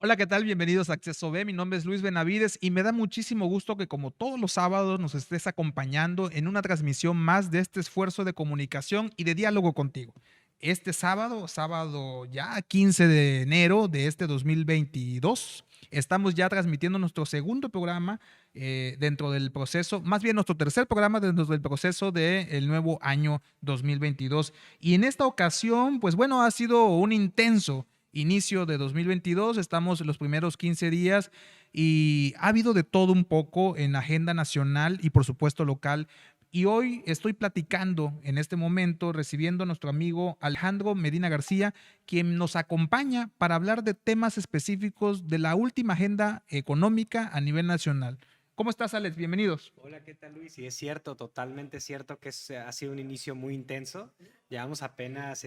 Hola, ¿qué tal? Bienvenidos a Acceso B. Mi nombre es Luis Benavides y me da muchísimo gusto que como todos los sábados nos estés acompañando en una transmisión más de este esfuerzo de comunicación y de diálogo contigo. Este sábado, sábado ya 15 de enero de este 2022, estamos ya transmitiendo nuestro segundo programa dentro del proceso, más bien nuestro tercer programa dentro del proceso del nuevo año 2022. Y en esta ocasión, pues bueno, ha sido un intenso inicio de 2022, estamos en los primeros 15 días y ha habido de todo un poco en agenda nacional y por supuesto local. Y hoy estoy platicando en este momento, recibiendo a nuestro amigo Alejandro Medina García, quien nos acompaña para hablar de temas específicos de la última agenda económica a nivel nacional. ¿Cómo estás, Alex? Bienvenidos. Hola, ¿qué tal, Luis? Y es cierto, totalmente cierto que ha sido un inicio muy intenso. Llevamos apenas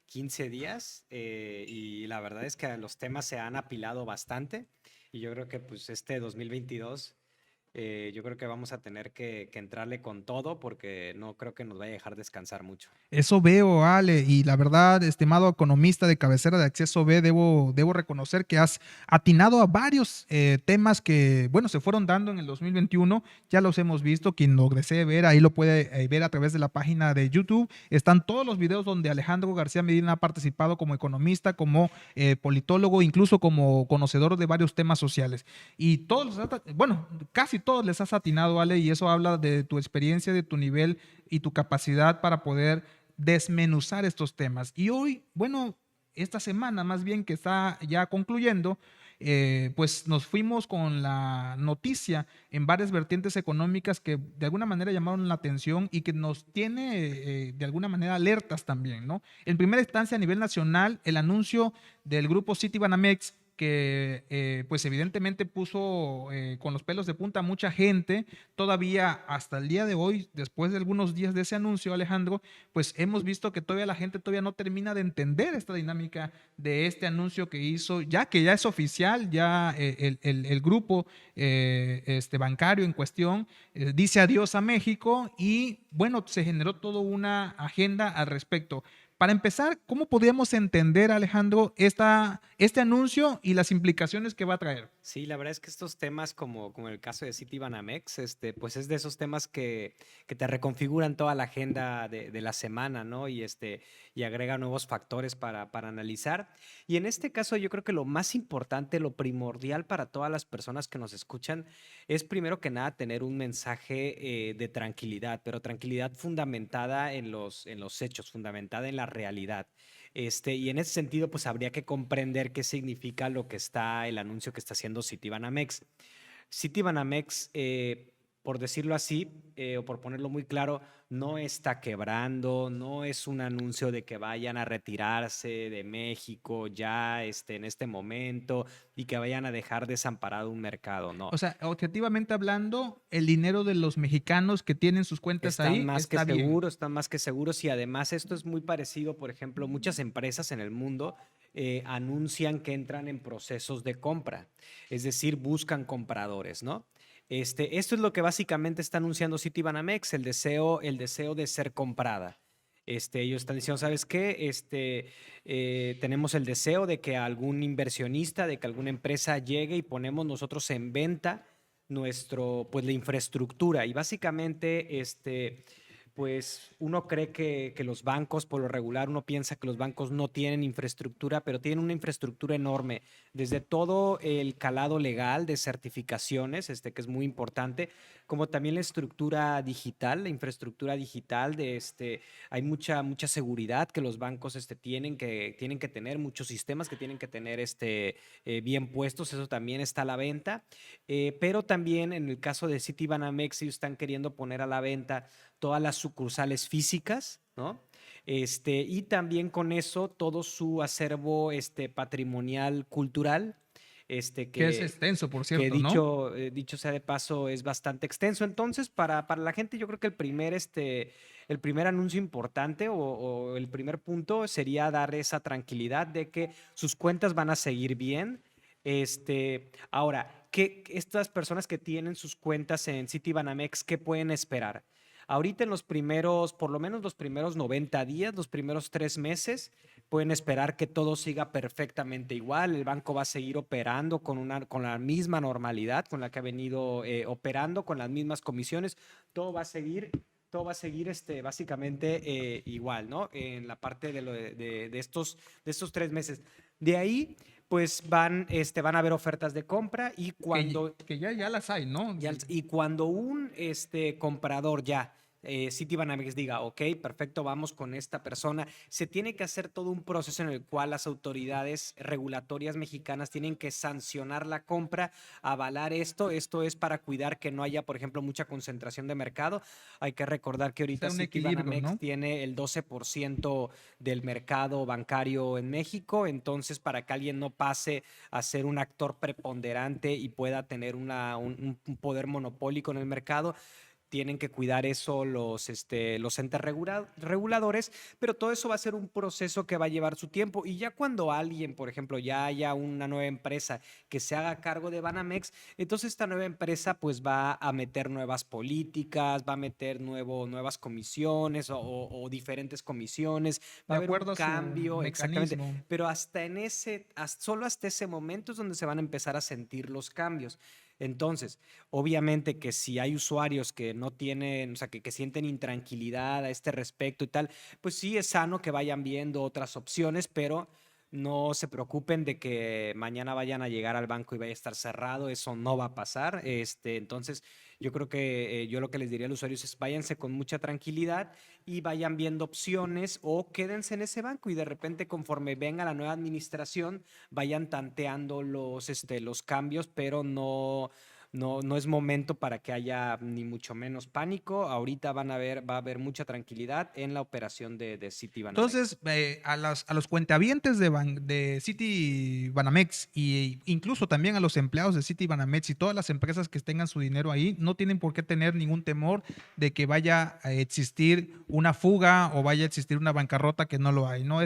15 días y la verdad es que los temas se han apilado bastante y yo creo que pues este 2022 yo creo que vamos a tener que entrarle con todo porque no creo que nos vaya a dejar descansar mucho. Eso veo, Ale, y la verdad, estimado economista de cabecera de Acceso B, debo reconocer que has atinado a varios temas que, bueno, se fueron dando en el 2021, ya los hemos visto, quien lo desee ver, ahí lo puede ver a través de la página de YouTube, están todos los videos donde Alejandro García Medina ha participado como economista, como politólogo, incluso como conocedor de varios temas sociales, y todos, bueno, casi todos les has atinado, Ale, y eso habla de tu experiencia, de tu nivel y tu capacidad para poder desmenuzar estos temas. Y hoy, bueno, esta semana más bien que está ya concluyendo, pues nos fuimos con la noticia en varias vertientes económicas que de alguna manera llamaron la atención y que nos tiene de alguna manera alertas también, ¿no? En primera instancia, a nivel nacional, el anuncio del grupo Citibanamex que pues evidentemente puso con los pelos de punta a mucha gente, todavía hasta el día de hoy, después de algunos días de ese anuncio, Alejandro, pues hemos visto que todavía la gente todavía no termina de entender esta dinámica de este anuncio que hizo, ya que ya es oficial, ya el grupo bancario en cuestión dice adiós a México y bueno, se generó toda una agenda al respecto. Para empezar, ¿cómo podríamos entender, Alejandro, este anuncio y las implicaciones que va a traer? Sí, la verdad es que estos temas, como el caso de Citibanamex, pues es de esos temas que te reconfiguran toda la agenda de la semana, ¿no? Y agrega nuevos factores para analizar. Y en este caso, yo creo que lo más importante, lo primordial para todas las personas que nos escuchan, es primero que nada tener un mensaje de tranquilidad, pero tranquilidad fundamentada en los hechos, fundamentada en la realidad. Y en ese sentido, pues habría que comprender qué significa el anuncio que está haciendo Citibanamex. Citibanamex, por decirlo así, o por ponerlo muy claro, no está quebrando, no es un anuncio de que vayan a retirarse de México ya en este momento y que vayan a dejar desamparado un mercado, no. O sea, objetivamente hablando, el dinero de los mexicanos que tienen sus cuentas Están ahí más que está bien. seguros, están más que seguros y además esto es muy parecido, por ejemplo, muchas empresas en el mundo anuncian que entran en procesos de compra, es decir, buscan compradores, ¿no? Esto es lo que básicamente está anunciando Citibanamex, el deseo de ser comprada. Ellos están diciendo, ¿sabes qué? Tenemos el deseo de que algún inversionista, de que alguna empresa llegue y ponemos nosotros en venta pues la infraestructura y básicamente, pues uno cree que los bancos, por lo regular, uno piensa que los bancos no tienen infraestructura, pero tienen una infraestructura enorme, desde todo el calado legal de certificaciones, que es muy importante, como también la estructura digital, la infraestructura digital hay mucha seguridad que los bancos tienen que tener, muchos sistemas que tienen que tener bien puestos, eso también está a la venta. Pero también en el caso de Citibanamex, ellos están queriendo poner a la venta todas las sucursales físicas, ¿no? Y también con eso todo su acervo patrimonial cultural, este, Que es que, extenso, por que cierto, ¿no? dicho sea de paso es bastante extenso. Entonces, para la gente yo creo que el primer anuncio importante o el primer punto sería dar esa tranquilidad de que sus cuentas van a seguir bien. Ahora, estas personas que tienen sus cuentas en Citibanamex, ¿qué pueden esperar? Ahorita en los primeros, por lo menos los primeros 90 días, los primeros 3 meses, pueden esperar que todo siga perfectamente igual, el banco va a seguir operando con la misma normalidad con la que ha venido operando, con las mismas comisiones, todo va a seguir. Todo va a seguir básicamente igual, ¿no? En la parte de estos 3 meses. De ahí, pues van a haber ofertas de compra y Que ya las hay, ¿no? y cuando un comprador ya, Citibanamex diga, ok, perfecto, vamos con esta persona, se tiene que hacer todo un proceso en el cual las autoridades regulatorias mexicanas tienen que sancionar la compra, avalar esto. Esto es para cuidar que no haya, por ejemplo, mucha concentración de mercado. Hay que recordar que ahorita Sea un equilibrio, Citibanamex ¿no? tiene el 12% del mercado bancario en México, entonces para que alguien no pase a ser un actor preponderante y pueda tener un poder monopólico en el mercado, tienen que cuidar eso los entes reguladores, pero todo eso va a ser un proceso que va a llevar su tiempo. Y ya cuando alguien, por ejemplo, ya haya una nueva empresa que se haga cargo de Banamex, entonces esta nueva empresa pues va a meter nuevas políticas, va a meter nuevas comisiones o diferentes comisiones, va De a haber un acuerdo a su cambio, exactamente, mecanismo. pero solo hasta ese momento es donde se van a empezar a sentir los cambios. Entonces, obviamente que si hay usuarios que no tienen, o sea, que sienten intranquilidad a este respecto y tal, pues sí es sano que vayan viendo otras opciones, pero no se preocupen de que mañana vayan a llegar al banco y vaya a estar cerrado, eso no va a pasar. Entonces, yo creo que yo lo que les diría a los usuarios es váyanse con mucha tranquilidad y vayan viendo opciones o quédense en ese banco y de repente conforme venga la nueva administración vayan tanteando los cambios, pero no es momento para que haya ni mucho menos pánico. Ahorita va a haber mucha tranquilidad en la operación de Citibanamex. Entonces, a los cuentavientes de City Banamex e incluso también a los empleados de City Banamex y todas las empresas que tengan su dinero ahí, no tienen por qué tener ningún temor de que vaya a existir una fuga o vaya a existir una bancarrota que no lo hay, ¿no?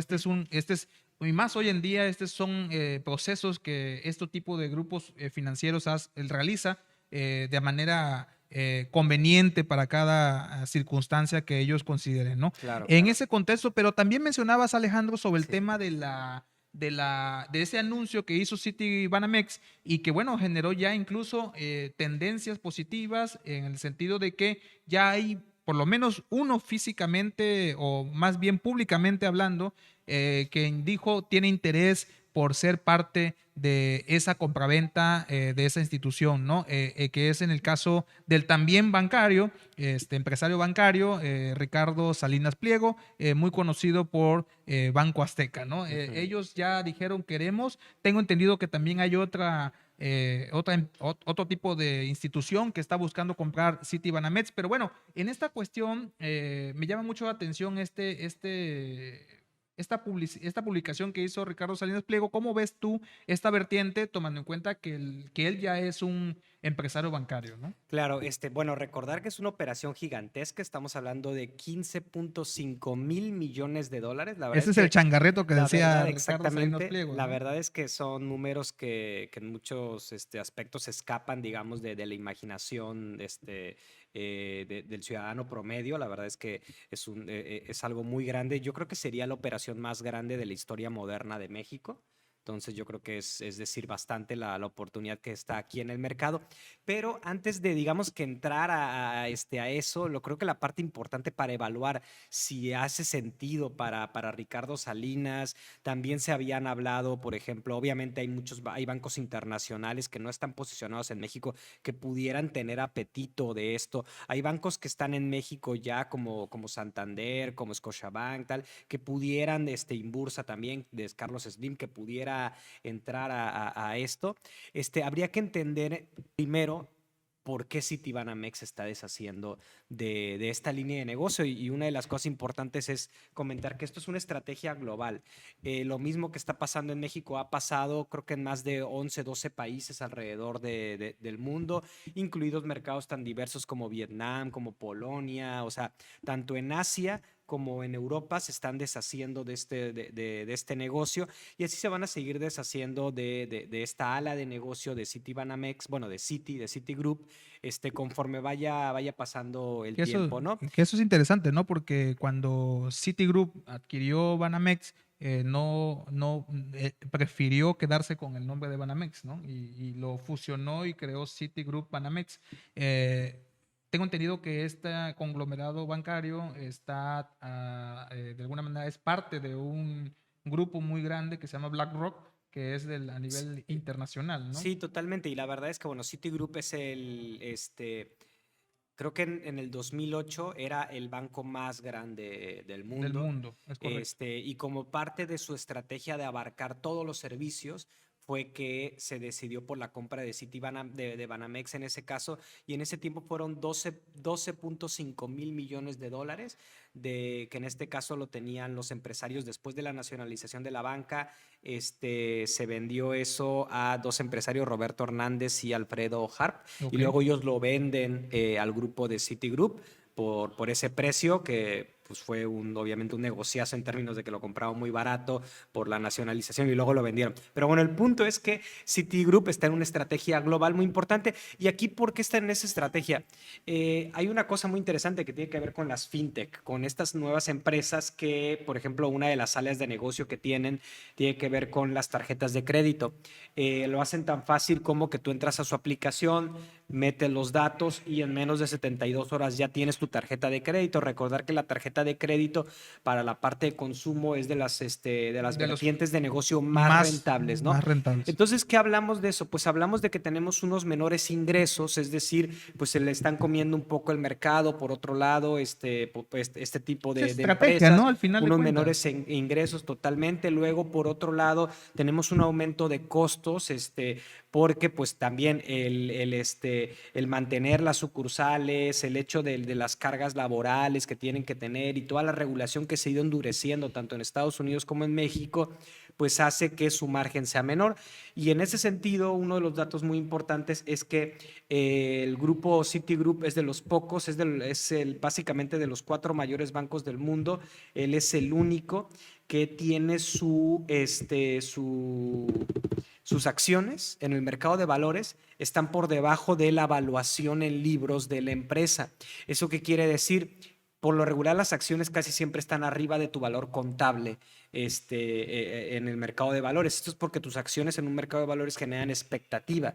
Y más hoy en día, estos son procesos que este tipo de grupos financieros realiza de manera conveniente para cada circunstancia que ellos consideren, ¿no? Claro, En claro. ese contexto, pero también mencionabas, Alejandro, sobre el Sí. tema de ese anuncio que hizo City Banamex y que, bueno, generó ya incluso tendencias positivas en el sentido de que ya hay por lo menos uno físicamente o más bien públicamente hablando que dijo tiene interés por ser parte de esa compraventa de esa institución, ¿no? Que es en el caso del también bancario, empresario bancario, Ricardo Salinas Pliego, muy conocido por Banco Azteca, ¿no? Ujú. Ellos ya dijeron queremos, tengo entendido que también hay otro tipo de institución que está buscando comprar City Banamex, pero bueno, en esta cuestión me llama mucho la atención esta publicación que hizo Ricardo Salinas Pliego. ¿Cómo ves tú esta vertiente, tomando en cuenta que él ya es un empresario bancario, ¿no? Claro, bueno, recordar que es una operación gigantesca, estamos hablando de 15.5 mil millones de dólares. La verdad Ese es es el que changarreto que La decía verdad, Ricardo Salinas exactamente. Pliego, La ¿no? verdad es que son números que en muchos aspectos escapan, digamos, de la imaginación del ciudadano promedio. La verdad es que es algo muy grande. Yo creo que sería la operación más grande de la historia moderna de México. Entonces yo creo que es decir bastante la oportunidad que está aquí en el mercado. Pero antes de, digamos, que entrar a eso, lo creo que la parte importante para evaluar si hace sentido para Ricardo Salinas, también se habían hablado, por ejemplo, obviamente hay bancos internacionales que no están posicionados en México que pudieran tener apetito de esto. Hay bancos que están en México ya como Santander, como Scotiabank, tal, que pudieran, Inbursa también, de Carlos Slim, que pudiera entrar a esto. Habría que entender primero por qué Citibanamex se está deshaciendo de esta línea de negocio. Y una de las cosas importantes es comentar que esto es una estrategia global. Lo mismo que está pasando en México ha pasado, creo que en más de 11, 12 países alrededor del mundo, incluidos mercados tan diversos como Vietnam, como Polonia, o sea, tanto en Asia como en Europa se están deshaciendo de este negocio, y así se van a seguir deshaciendo de esta ala de negocio de Citibanamex, bueno, de Citigroup, conforme vaya pasando el tiempo, ¿no? Que eso es interesante, ¿no? Porque cuando Citigroup adquirió Banamex, prefirió quedarse con el nombre de Banamex, ¿no? Y lo fusionó y creó Citigroup Banamex. Tengo entendido que este conglomerado bancario está, de alguna manera, es parte de un grupo muy grande que se llama BlackRock, que es a nivel internacional, ¿no? Sí, totalmente. Y la verdad es que, bueno, Citigroup es creo que en el 2008 era el banco más grande del Del mundo. mundo, es correcto. Y como parte de su estrategia de abarcar todos los servicios, fue que se decidió por la compra de de Banamex en ese caso, y en ese tiempo fueron 12.5 mil millones de dólares, que en este caso lo tenían los empresarios después de la nacionalización de la banca. Se vendió eso a dos empresarios, Roberto Hernández y Alfredo Harp, y Ok. luego ellos lo venden al grupo de Citigroup por ese precio, que pues fue obviamente un negociazo en términos de que lo compraron muy barato por la nacionalización y luego lo vendieron. Pero bueno, el punto es que Citigroup está en una estrategia global muy importante. Y aquí, ¿por qué está en esa estrategia? Hay una cosa muy interesante que tiene que ver con las fintech, con estas nuevas empresas que, por ejemplo, una de las áreas de negocio que tiene que ver con las tarjetas de crédito. Lo hacen tan fácil como que tú entras a su aplicación, metes los datos y en menos de 72 horas ya tienes tu tarjeta de crédito. Recordar que la tarjeta de crédito para la parte de consumo es de las De los vertientes de negocio más rentables, ¿no? más rentables. Entonces, ¿qué hablamos de eso? Pues hablamos de que tenemos unos menores ingresos, es decir, pues se le están comiendo un poco el mercado. Por otro lado, este tipo Es de estrategia, empresas, ¿no? Al final de unos cuentas. menores ingresos totalmente. Luego, por otro lado, tenemos un aumento de costos, porque pues también el mantener las sucursales, el hecho de las cargas laborales que tienen que tener y toda la regulación que se ha ido endureciendo tanto en Estados Unidos como en México, pues hace que su margen sea menor. Y en ese sentido, uno de los datos muy importantes es que el grupo Citigroup es de los pocos, básicamente de los 4 mayores bancos del mundo. Él es el único que tiene sus acciones en el mercado de valores están por debajo de la valuación en libros de la empresa. ¿Eso qué quiere decir? Por lo regular, las acciones casi siempre están arriba de tu valor contable en el mercado de valores. Esto es porque tus acciones en un mercado de valores generan expectativa.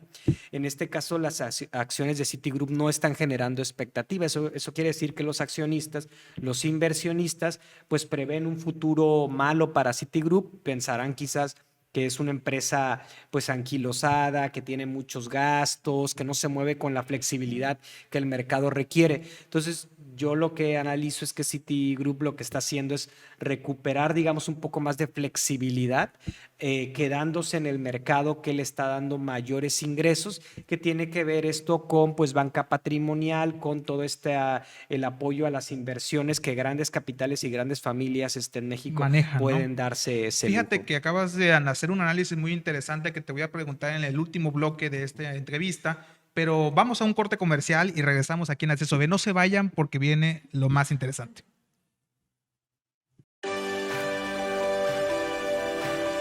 En este caso, las acciones de Citigroup no están generando expectativa. Eso quiere decir que los accionistas, los inversionistas, pues prevén un futuro malo para Citigroup. Pensarán quizás que es una empresa pues anquilosada, que tiene muchos gastos, que no se mueve con la flexibilidad que el mercado requiere. Entonces, yo lo que analizo es que Citigroup lo que está haciendo es recuperar, digamos, un poco más de flexibilidad, quedándose en el mercado que le está dando mayores ingresos, que tiene que ver esto con pues banca patrimonial, con todo el apoyo a las inversiones que grandes capitales y grandes familias en México Manejan, ¿no? pueden darse ese Fíjate lujo. que acabas de hacer un análisis muy interesante que te voy a preguntar en el último bloque de esta entrevista, pero vamos a un corte comercial y regresamos aquí en Acceso B. No se vayan porque viene lo más interesante.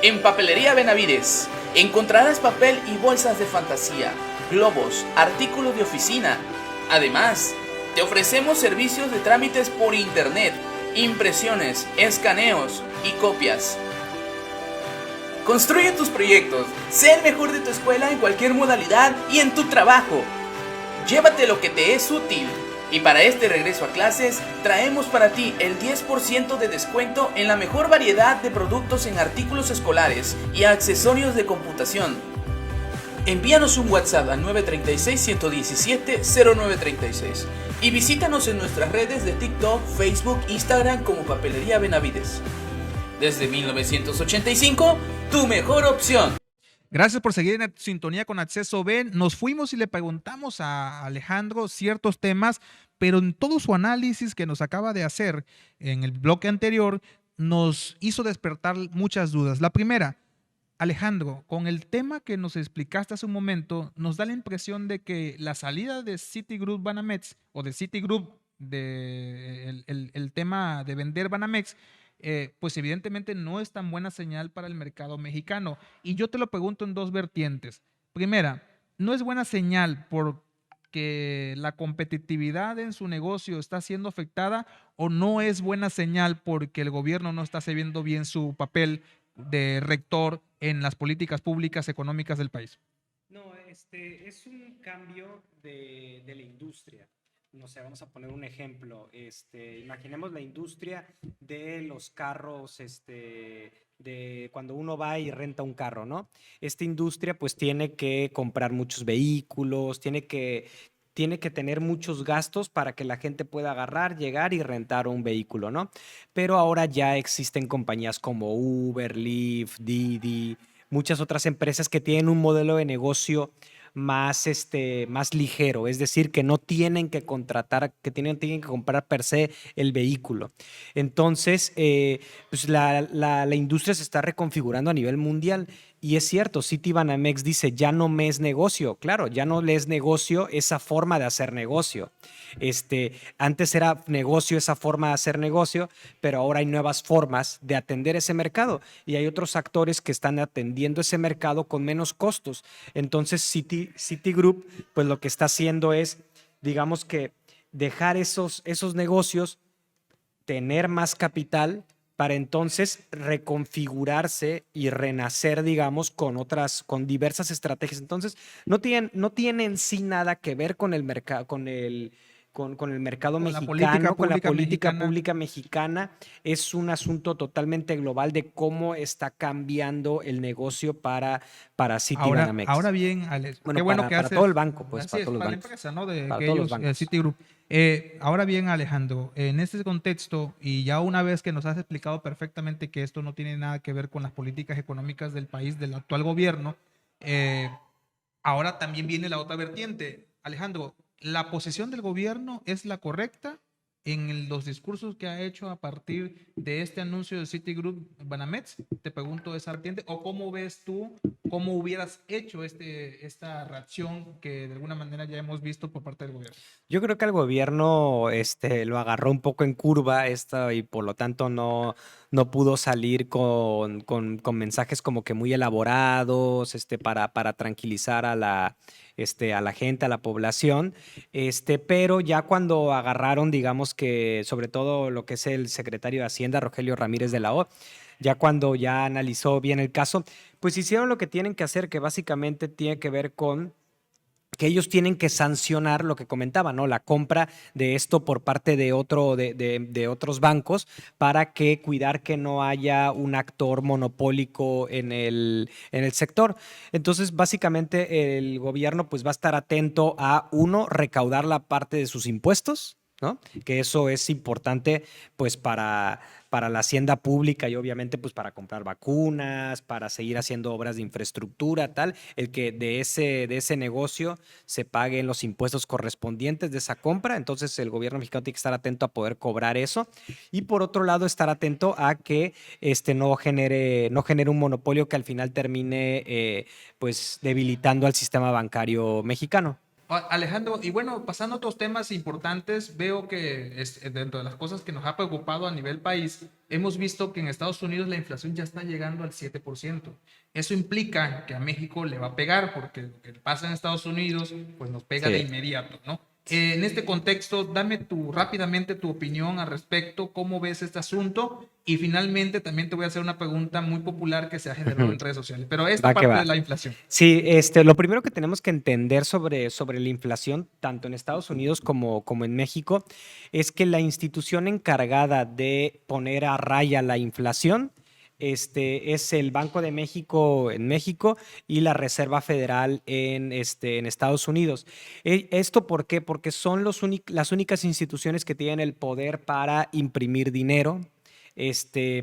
En Papelería Benavides encontrarás papel y bolsas de fantasía, globos, artículos de oficina. Además, te ofrecemos servicios de trámites por internet, impresiones, escaneos y copias. Construye tus proyectos, sé el mejor de tu escuela en cualquier modalidad y en tu trabajo. Llévate lo que te es útil. Y para este regreso a clases, traemos para ti el 10% de descuento en la mejor variedad de productos en artículos escolares y accesorios de computación. Envíanos un WhatsApp al 936-117-0936 y visítanos en nuestras redes de TikTok, Facebook, Instagram como Papelería Benavides. Desde 1985, tu mejor opción. Gracias por seguir en sintonía con Acceso B. Nos fuimos y le preguntamos a Alejandro ciertos temas, pero en todo su análisis que nos acaba de hacer en el bloque anterior, nos hizo despertar muchas dudas. La primera, Alejandro, con el tema que nos explicaste hace un momento, nos da la impresión de que la salida de Citigroup Banamex o de Citigroup el tema de vender Banamex, pues evidentemente no es tan buena señal para el mercado mexicano. Y yo te lo pregunto en dos vertientes. Primera, no es buena señal porque la competitividad en su negocio está siendo afectada, o no es buena señal porque el gobierno no está sabiendo bien su papel de rector en las políticas públicas económicas del país. No, es un cambio de la industria. No sé, vamos a poner un ejemplo. Imaginemos la industria de los carros, de cuando uno va y renta un carro, ¿no? Esta industria pues tiene que comprar muchos vehículos, tiene que tener muchos gastos para que la gente pueda agarrar, llegar y rentar un vehículo, ¿no? Pero ahora ya existen compañías como Uber, Lyft, Didi, muchas otras empresas que tienen un modelo de negocio más ligero, es decir, que no tienen que contratar, que tienen que comprar per se el vehículo. Entonces, pues la industria se está reconfigurando a nivel mundial. Y es cierto, Citibanamex dice, ya no me es negocio. Claro, ya no le es negocio esa forma de hacer negocio. Antes era negocio esa forma de hacer negocio, pero ahora hay nuevas formas de atender ese mercado y hay otros actores que están atendiendo ese mercado con menos costos. Entonces, Citigroup, pues lo que está haciendo es, digamos que dejar esos negocios, tener más capital para entonces reconfigurarse y renacer, digamos, con diversas estrategias. Entonces, no tienen en sí nada que ver con el mercado, con el mercado Con la política mexicano, con la pública política mexicana. pública mexicana. Es un asunto totalmente global de cómo está cambiando el negocio para Ahora Citibanamex. bien, Alex, qué Bueno, bueno que para todo el haces, banco, pues, así para es, todos los para la bancos, empresa, ¿no? De para que todos los ellos, bancos. Citigroup. Ahora bien, Alejandro, en este contexto, y ya una vez que nos has explicado perfectamente que esto no tiene nada que ver con las políticas económicas del país, del actual gobierno, eh, ahora también viene la otra vertiente. Alejandro, ¿la posición del gobierno es la correcta en los discursos que ha hecho a partir de este anuncio de Citigroup Banamex? Te pregunto esa vertiente. ¿O cómo ves tú, cómo hubieras hecho esta reacción que de alguna manera ya hemos visto por parte del gobierno? Yo creo que el gobierno lo agarró un poco en curva y por lo tanto no pudo salir con mensajes como que muy elaborados para tranquilizar a la gente, a la población. Pero ya cuando agarraron, digamos que sobre todo lo que es el secretario de Hacienda, Rogelio Ramírez de la O, ya cuando ya analizó bien el caso, pues hicieron lo que tienen que hacer, que básicamente tiene que ver con que ellos tienen que sancionar lo que comentaba, ¿no? La compra de esto por parte de otros bancos para que cuidar que no haya un actor monopólico en el sector. Entonces, básicamente, el gobierno pues va a estar atento a, uno, recaudar la parte de sus impuestos, ¿no? Que eso es importante pues para la hacienda pública y obviamente pues para comprar vacunas, para seguir haciendo obras de infraestructura, tal, el que de ese negocio se paguen los impuestos correspondientes de esa compra. Entonces el gobierno mexicano tiene que estar atento a poder cobrar eso y por otro lado estar atento a que no genere un monopolio que al final termine pues debilitando al sistema bancario mexicano. Alejandro, y bueno, pasando a otros temas importantes, veo que dentro de las cosas que nos ha preocupado a nivel país, hemos visto que en Estados Unidos la inflación ya está llegando al 7%. Eso implica que a México le va a pegar, porque lo que pasa en Estados Unidos, pues nos pega de Sí. inmediato, ¿no? En este contexto, dame rápidamente tu opinión al respecto, cómo ves este asunto, y finalmente también te voy a hacer una pregunta muy popular que se ha generado en redes sociales, pero esta Va que parte de va. la inflación. Sí, lo primero que tenemos que entender sobre la inflación, tanto en Estados Unidos como en México, es que la institución encargada de poner a raya la inflación, es el Banco de México en México y la Reserva Federal en Estados Unidos. ¿Esto por qué? Porque son las únicas instituciones que tienen el poder para imprimir dinero.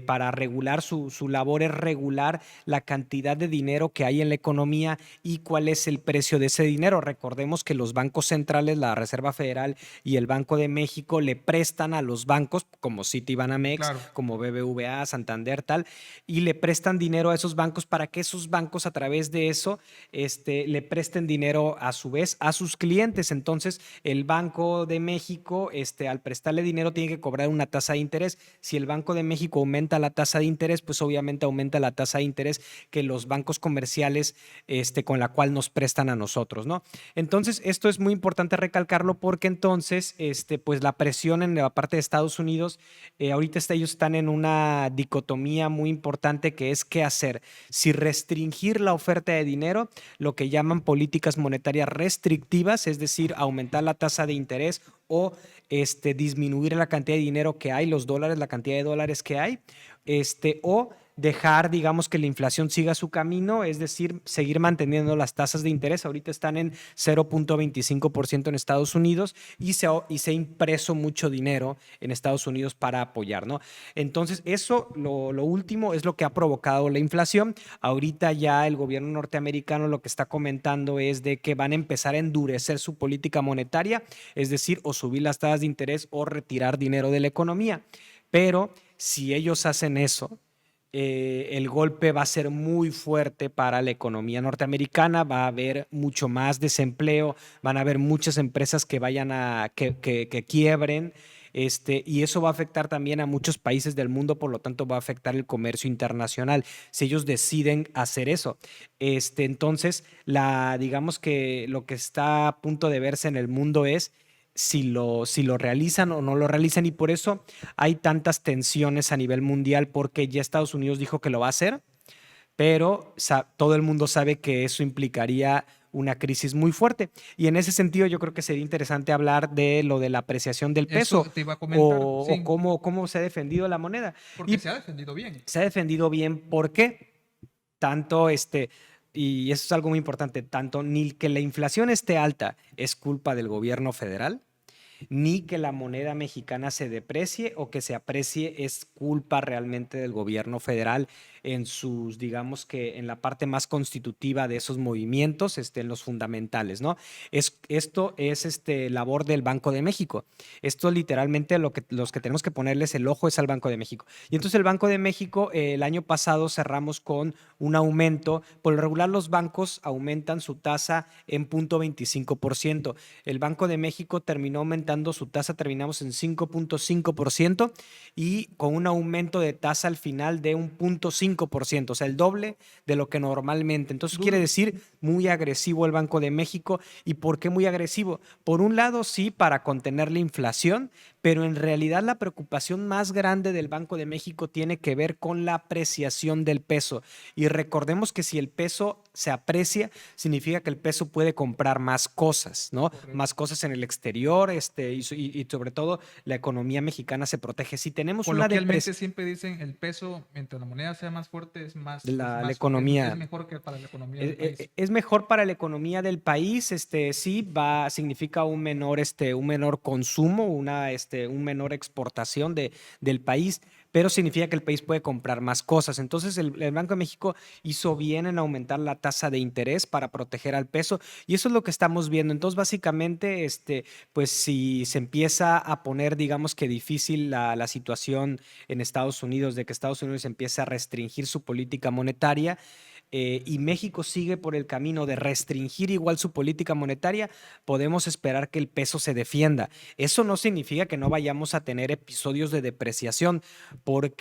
para regular su labor es regular la cantidad de dinero que hay en la economía y cuál es el precio de ese dinero. Recordemos que los bancos centrales, la Reserva Federal y el Banco de México, le prestan a los bancos como Citibanamex, Claro. como BBVA, Santander, tal, y le prestan dinero a esos bancos para que esos bancos a través de eso le presten dinero a su vez a sus clientes. Entonces, el Banco de México, al prestarle dinero, tiene que cobrar una tasa de interés. Si el Banco de México aumenta la tasa de interés, pues obviamente aumenta la tasa de interés que los bancos comerciales con la cual nos prestan a nosotros, ¿no? Entonces, esto es muy importante recalcarlo porque entonces, pues la presión en la parte de Estados Unidos, ahorita ellos están en una dicotomía muy importante que es qué hacer. Si restringir la oferta de dinero, lo que llaman políticas monetarias restrictivas, es decir, aumentar la tasa de interés o disminuir la cantidad de dinero que hay, los dólares, la cantidad de dólares que hay, o dejar, digamos, que la inflación siga su camino, es decir, seguir manteniendo las tasas de interés. Ahorita están en 0.25% en Estados Unidos y se ha impreso mucho dinero en Estados Unidos para apoyar, ¿no? Entonces, eso, lo último, es lo que ha provocado la inflación. Ahorita ya el gobierno norteamericano lo que está comentando es de que van a empezar a endurecer su política monetaria, es decir, o subir las tasas de interés o retirar dinero de la economía. Pero si ellos hacen eso, el golpe va a ser muy fuerte para la economía norteamericana, va a haber mucho más desempleo, van a haber muchas empresas que vayan que quiebren, y eso va a afectar también a muchos países del mundo, por lo tanto va a afectar el comercio internacional si ellos deciden hacer eso. Entonces, digamos que lo que está a punto de verse en el mundo es si lo realizan o no lo realizan, y por eso hay tantas tensiones a nivel mundial, porque ya Estados Unidos dijo que lo va a hacer, pero todo el mundo sabe que eso implicaría una crisis muy fuerte. Y en ese sentido yo creo que sería interesante hablar de lo de la apreciación del peso Eso te iba a comentar, o sí, cómo se ha defendido la moneda. porque Y se ha defendido bien. se ha defendido bien, ¿por qué? Tanto y eso es algo muy importante, tanto ni que la inflación esté alta es culpa del gobierno federal, ni que la moneda mexicana se deprecie o que se aprecie es culpa realmente del gobierno federal digamos que en la parte más constitutiva de esos movimientos, en los fundamentales, ¿no? Esto es labor del Banco de México. Esto literalmente los que tenemos que ponerles el ojo es al Banco de México. Y entonces el Banco de México, el año pasado cerramos con un aumento. Por lo regular los bancos aumentan su tasa en 0.25%. El Banco de México terminó aumentando su tasa, terminamos en 5.5% y con un aumento de tasa al final de un 0.5%, o sea, el doble de lo que normalmente. Entonces quiere decir muy agresivo el Banco de México. ¿Y por qué muy agresivo? Por un lado, sí, para contener la inflación, pero en realidad la preocupación más grande del Banco de México tiene que ver con la apreciación del peso. Y recordemos que si el peso se aprecia, significa que el peso puede comprar más cosas, ¿no? Correcto. Más cosas en el exterior, y sobre todo la economía mexicana se protege. Si tenemos una Coloquialmente siempre dicen el peso, mientras la moneda sea más fuerte, es más, la economía. es mejor que para la economía del país. Es mejor para la economía del país, sí, significa un menor consumo, un menor exportación del país, pero significa que el país puede comprar más cosas. Entonces el Banco de México hizo bien en aumentar la tasa de interés para proteger al peso, y eso es lo que estamos viendo. Entonces básicamente, pues si se empieza a poner, digamos que difícil la situación en Estados Unidos, de que Estados Unidos empiece a restringir su política monetaria, y México sigue por el camino de restringir igual su política monetaria, podemos esperar que el peso se defienda. Eso no significa que no vayamos a tener episodios de depreciación, porque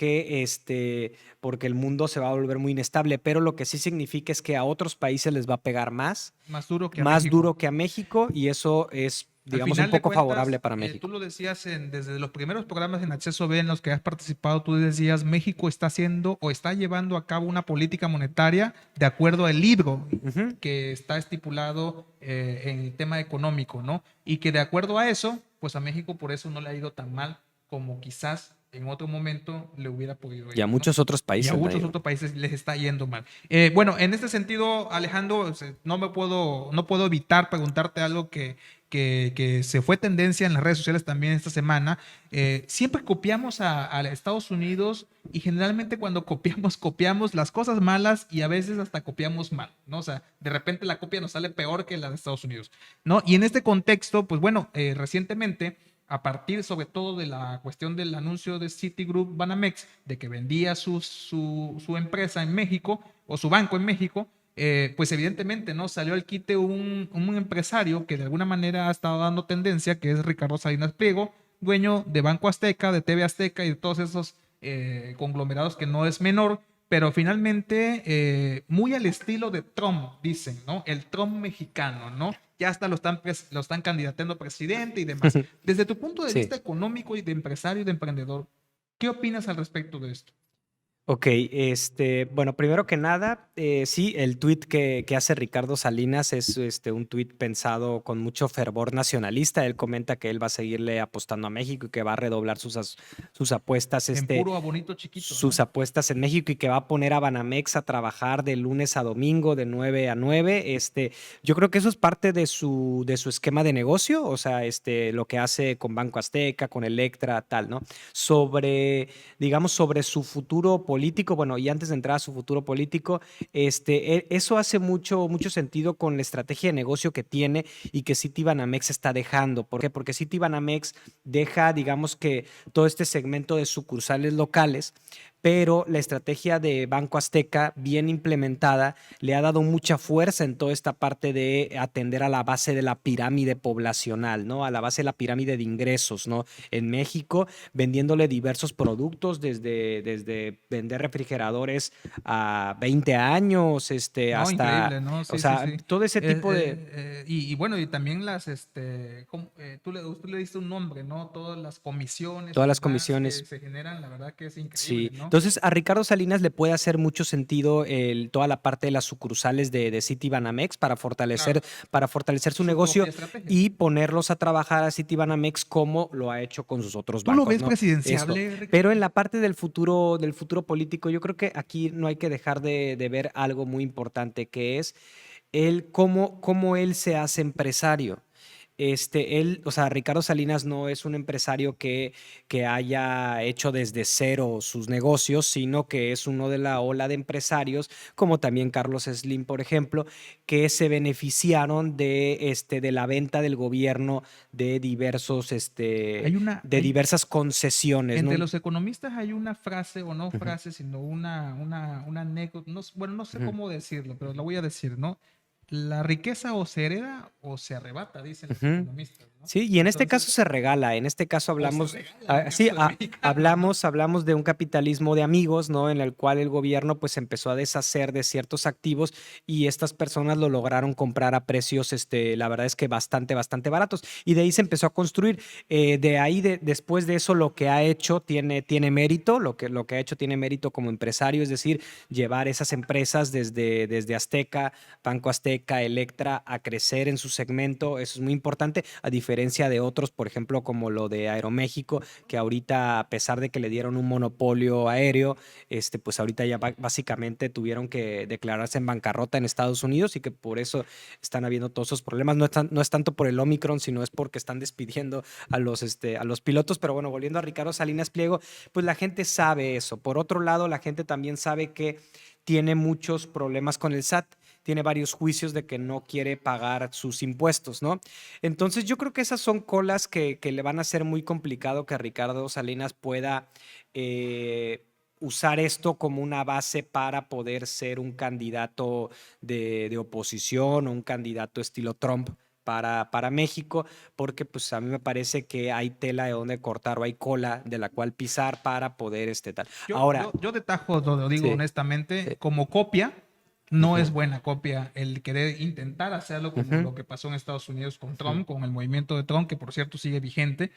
el mundo se va a volver muy inestable, pero lo que sí significa es que a otros países les va a pegar más Duro que a más México. duro que a México, y eso es, Al digamos, final un de poco cuentas, favorable para México. tú lo decías desde los primeros programas en Acceso B en los que has participado, tú decías, México está haciendo o está llevando a cabo una política monetaria de acuerdo al libro Ujú. que está estipulado en el tema económico, ¿no? Y que de acuerdo a eso, pues a México por eso no le ha ido tan mal como quizás en otro momento le hubiera podido Y a ir, ¿no? muchos otros Y a países, muchos Nairo. otros países les está yendo mal. Bueno, en este sentido, Alejandro, no puedo evitar preguntarte algo que se fue tendencia en las redes sociales también esta semana. Siempre copiamos a Estados Unidos y generalmente cuando copiamos las cosas malas y a veces hasta copiamos mal, ¿no? O sea, de repente la copia nos sale peor que la de Estados Unidos, ¿no? Y en este contexto, pues bueno, recientemente a partir sobre todo de la cuestión del anuncio de Citigroup Banamex, de que vendía su empresa en México o su banco en México, pues evidentemente no salió al quite un empresario que de alguna manera ha estado dando tendencia, que es Ricardo Salinas Pliego, dueño de Banco Azteca, de TV Azteca y de todos esos conglomerados que no es menor, pero finalmente muy al estilo de Trump, dicen, ¿no? El Trump mexicano, ¿no? Ya hasta lo están candidateando a presidente y demás. Desde tu punto de Sí. vista económico y de empresario y de emprendedor, ¿qué opinas al respecto de esto? Ok, bueno, primero que nada, sí, el tuit que hace Ricardo Salinas es un tuit pensado con mucho fervor nacionalista. Él comenta que él va a seguirle apostando a México y que va a redoblar sus apuestas, En puro a bonito chiquito, ¿no? sus apuestas en México y que va a poner a Banamex a trabajar de lunes a domingo, de 9 a 9. Yo creo que eso es parte de su esquema de negocio, o sea, lo que hace con Banco Azteca, con Electra, tal, ¿no? Digamos, sobre su futuro político, bueno, y antes de entrar a su futuro político, eso hace mucho sentido con la estrategia de negocio que tiene y que Citibanamex está dejando. ¿Por qué? Porque Citibanamex deja, digamos que todo este segmento de sucursales locales, pero la estrategia de Banco Azteca, bien implementada, le ha dado mucha fuerza en toda esta parte de atender a la base de la pirámide poblacional, ¿no? A la base de la pirámide de ingresos, ¿no? En México, vendiéndole diversos productos, desde vender refrigeradores a 20 años, No, hasta, increíble, ¿no? o Sí, sí, sea, sí. todo ese tipo de, Y bueno, y también tú le diste un nombre, ¿no? Todas las comisiones y todas las demás que comisiones. se generan, la verdad que es increíble, Sí, ¿no? entonces a Ricardo Salinas le puede hacer mucho sentido toda la parte de las sucursales de Citibanamex Claro, para fortalecer su su negocio propia estrategia. y ponerlos a trabajar a Citibanamex como lo ha hecho con sus otros ¿Tú lo bancos, ves ¿no? Esto. presidenciable, Pero Ricardo? en la parte del futuro político, yo creo que aquí no hay que dejar de ver algo muy importante, que es cómo él se hace empresario. O sea, Ricardo Salinas no es un empresario que haya hecho desde cero sus negocios, sino que es uno de la ola de empresarios, como también Carlos Slim, por ejemplo, que se beneficiaron de la venta del gobierno de Hay una, de diversas concesiones, entre ¿no? los economistas hay una frase, o no Ujú, frase, sino una anécdota, bueno, no sé ujú, cómo decirlo, pero lo voy a decir, ¿no? La riqueza o se hereda o se arrebata, dicen los ujú. economistas, ¿no? Sí, y en este caso Entonces, se regala, en este caso o se hablamos, regala en el sí, caso del mexicano, ¿no? hablamos de un capitalismo de amigos, ¿no? En el cual el gobierno pues empezó a deshacer de ciertos activos y estas personas lo lograron comprar a precios, la verdad es que bastante baratos. Y de ahí se empezó a construir. De ahí, después de eso, lo que ha hecho tiene mérito, lo que ha hecho tiene mérito como empresario, es decir, llevar esas empresas desde Azteca, Banco Azteca, Electra, a crecer en su segmento, eso es muy importante, a diferencia de otros, por ejemplo, como lo de Aeroméxico, que ahorita, a pesar de que le dieron un monopolio aéreo, pues ahorita ya básicamente tuvieron que declararse en bancarrota en Estados Unidos y que por eso están habiendo todos esos problemas. No es tanto por el Omicron, sino es porque están despidiendo a los pilotos. Pero bueno, volviendo a Ricardo Salinas Pliego, pues la gente sabe eso. Por otro lado, la gente también sabe que tiene muchos problemas con el SAT, tiene varios juicios de que no quiere pagar sus impuestos, ¿no? Entonces yo creo que esas son colas que le van a ser muy complicado que Ricardo Salinas pueda usar esto como una base para poder ser un candidato de oposición o un candidato estilo Trump para México, porque pues a mí me parece que hay tela de donde cortar o hay cola de la cual pisar para poder tal. Ahora, Yo de tajo lo digo sí, honestamente, sí. como copia, no es Ujú, buena copia el querer intentar hacerlo como ujú, lo que pasó en Estados Unidos con ujú, Trump, con el movimiento de Trump, que por cierto sigue vigente.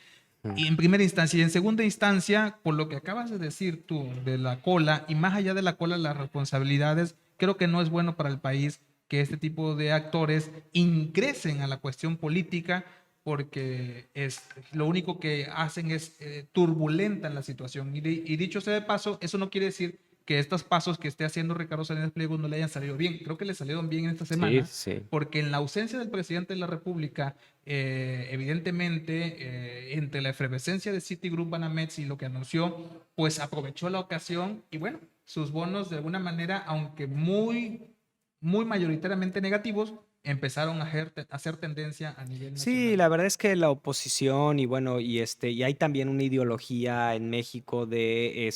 ujú. Y en primera instancia y en segunda instancia, por lo que acabas de decir tú de la cola y más allá de la cola, las responsabilidades, creo que no es bueno para el país que este tipo de actores ingresen a la cuestión política porque lo único que hacen es turbulentan la situación. Y dicho sea de paso, eso no quiere decir que estos pasos que esté haciendo Ricardo Salinas Pliego no le hayan salido bien. Creo que le salieron bien esta Sí, semana, sí. porque en la ausencia del presidente de la República, evidentemente, entre la efervescencia de Citigroup Banamex y lo que anunció, pues aprovechó la ocasión y bueno, sus bonos de alguna manera, aunque muy mayoritariamente negativos, empezaron a hacer tendencia a nivel Sí, nacional. la verdad es que la oposición y bueno, y hay también una ideología en México de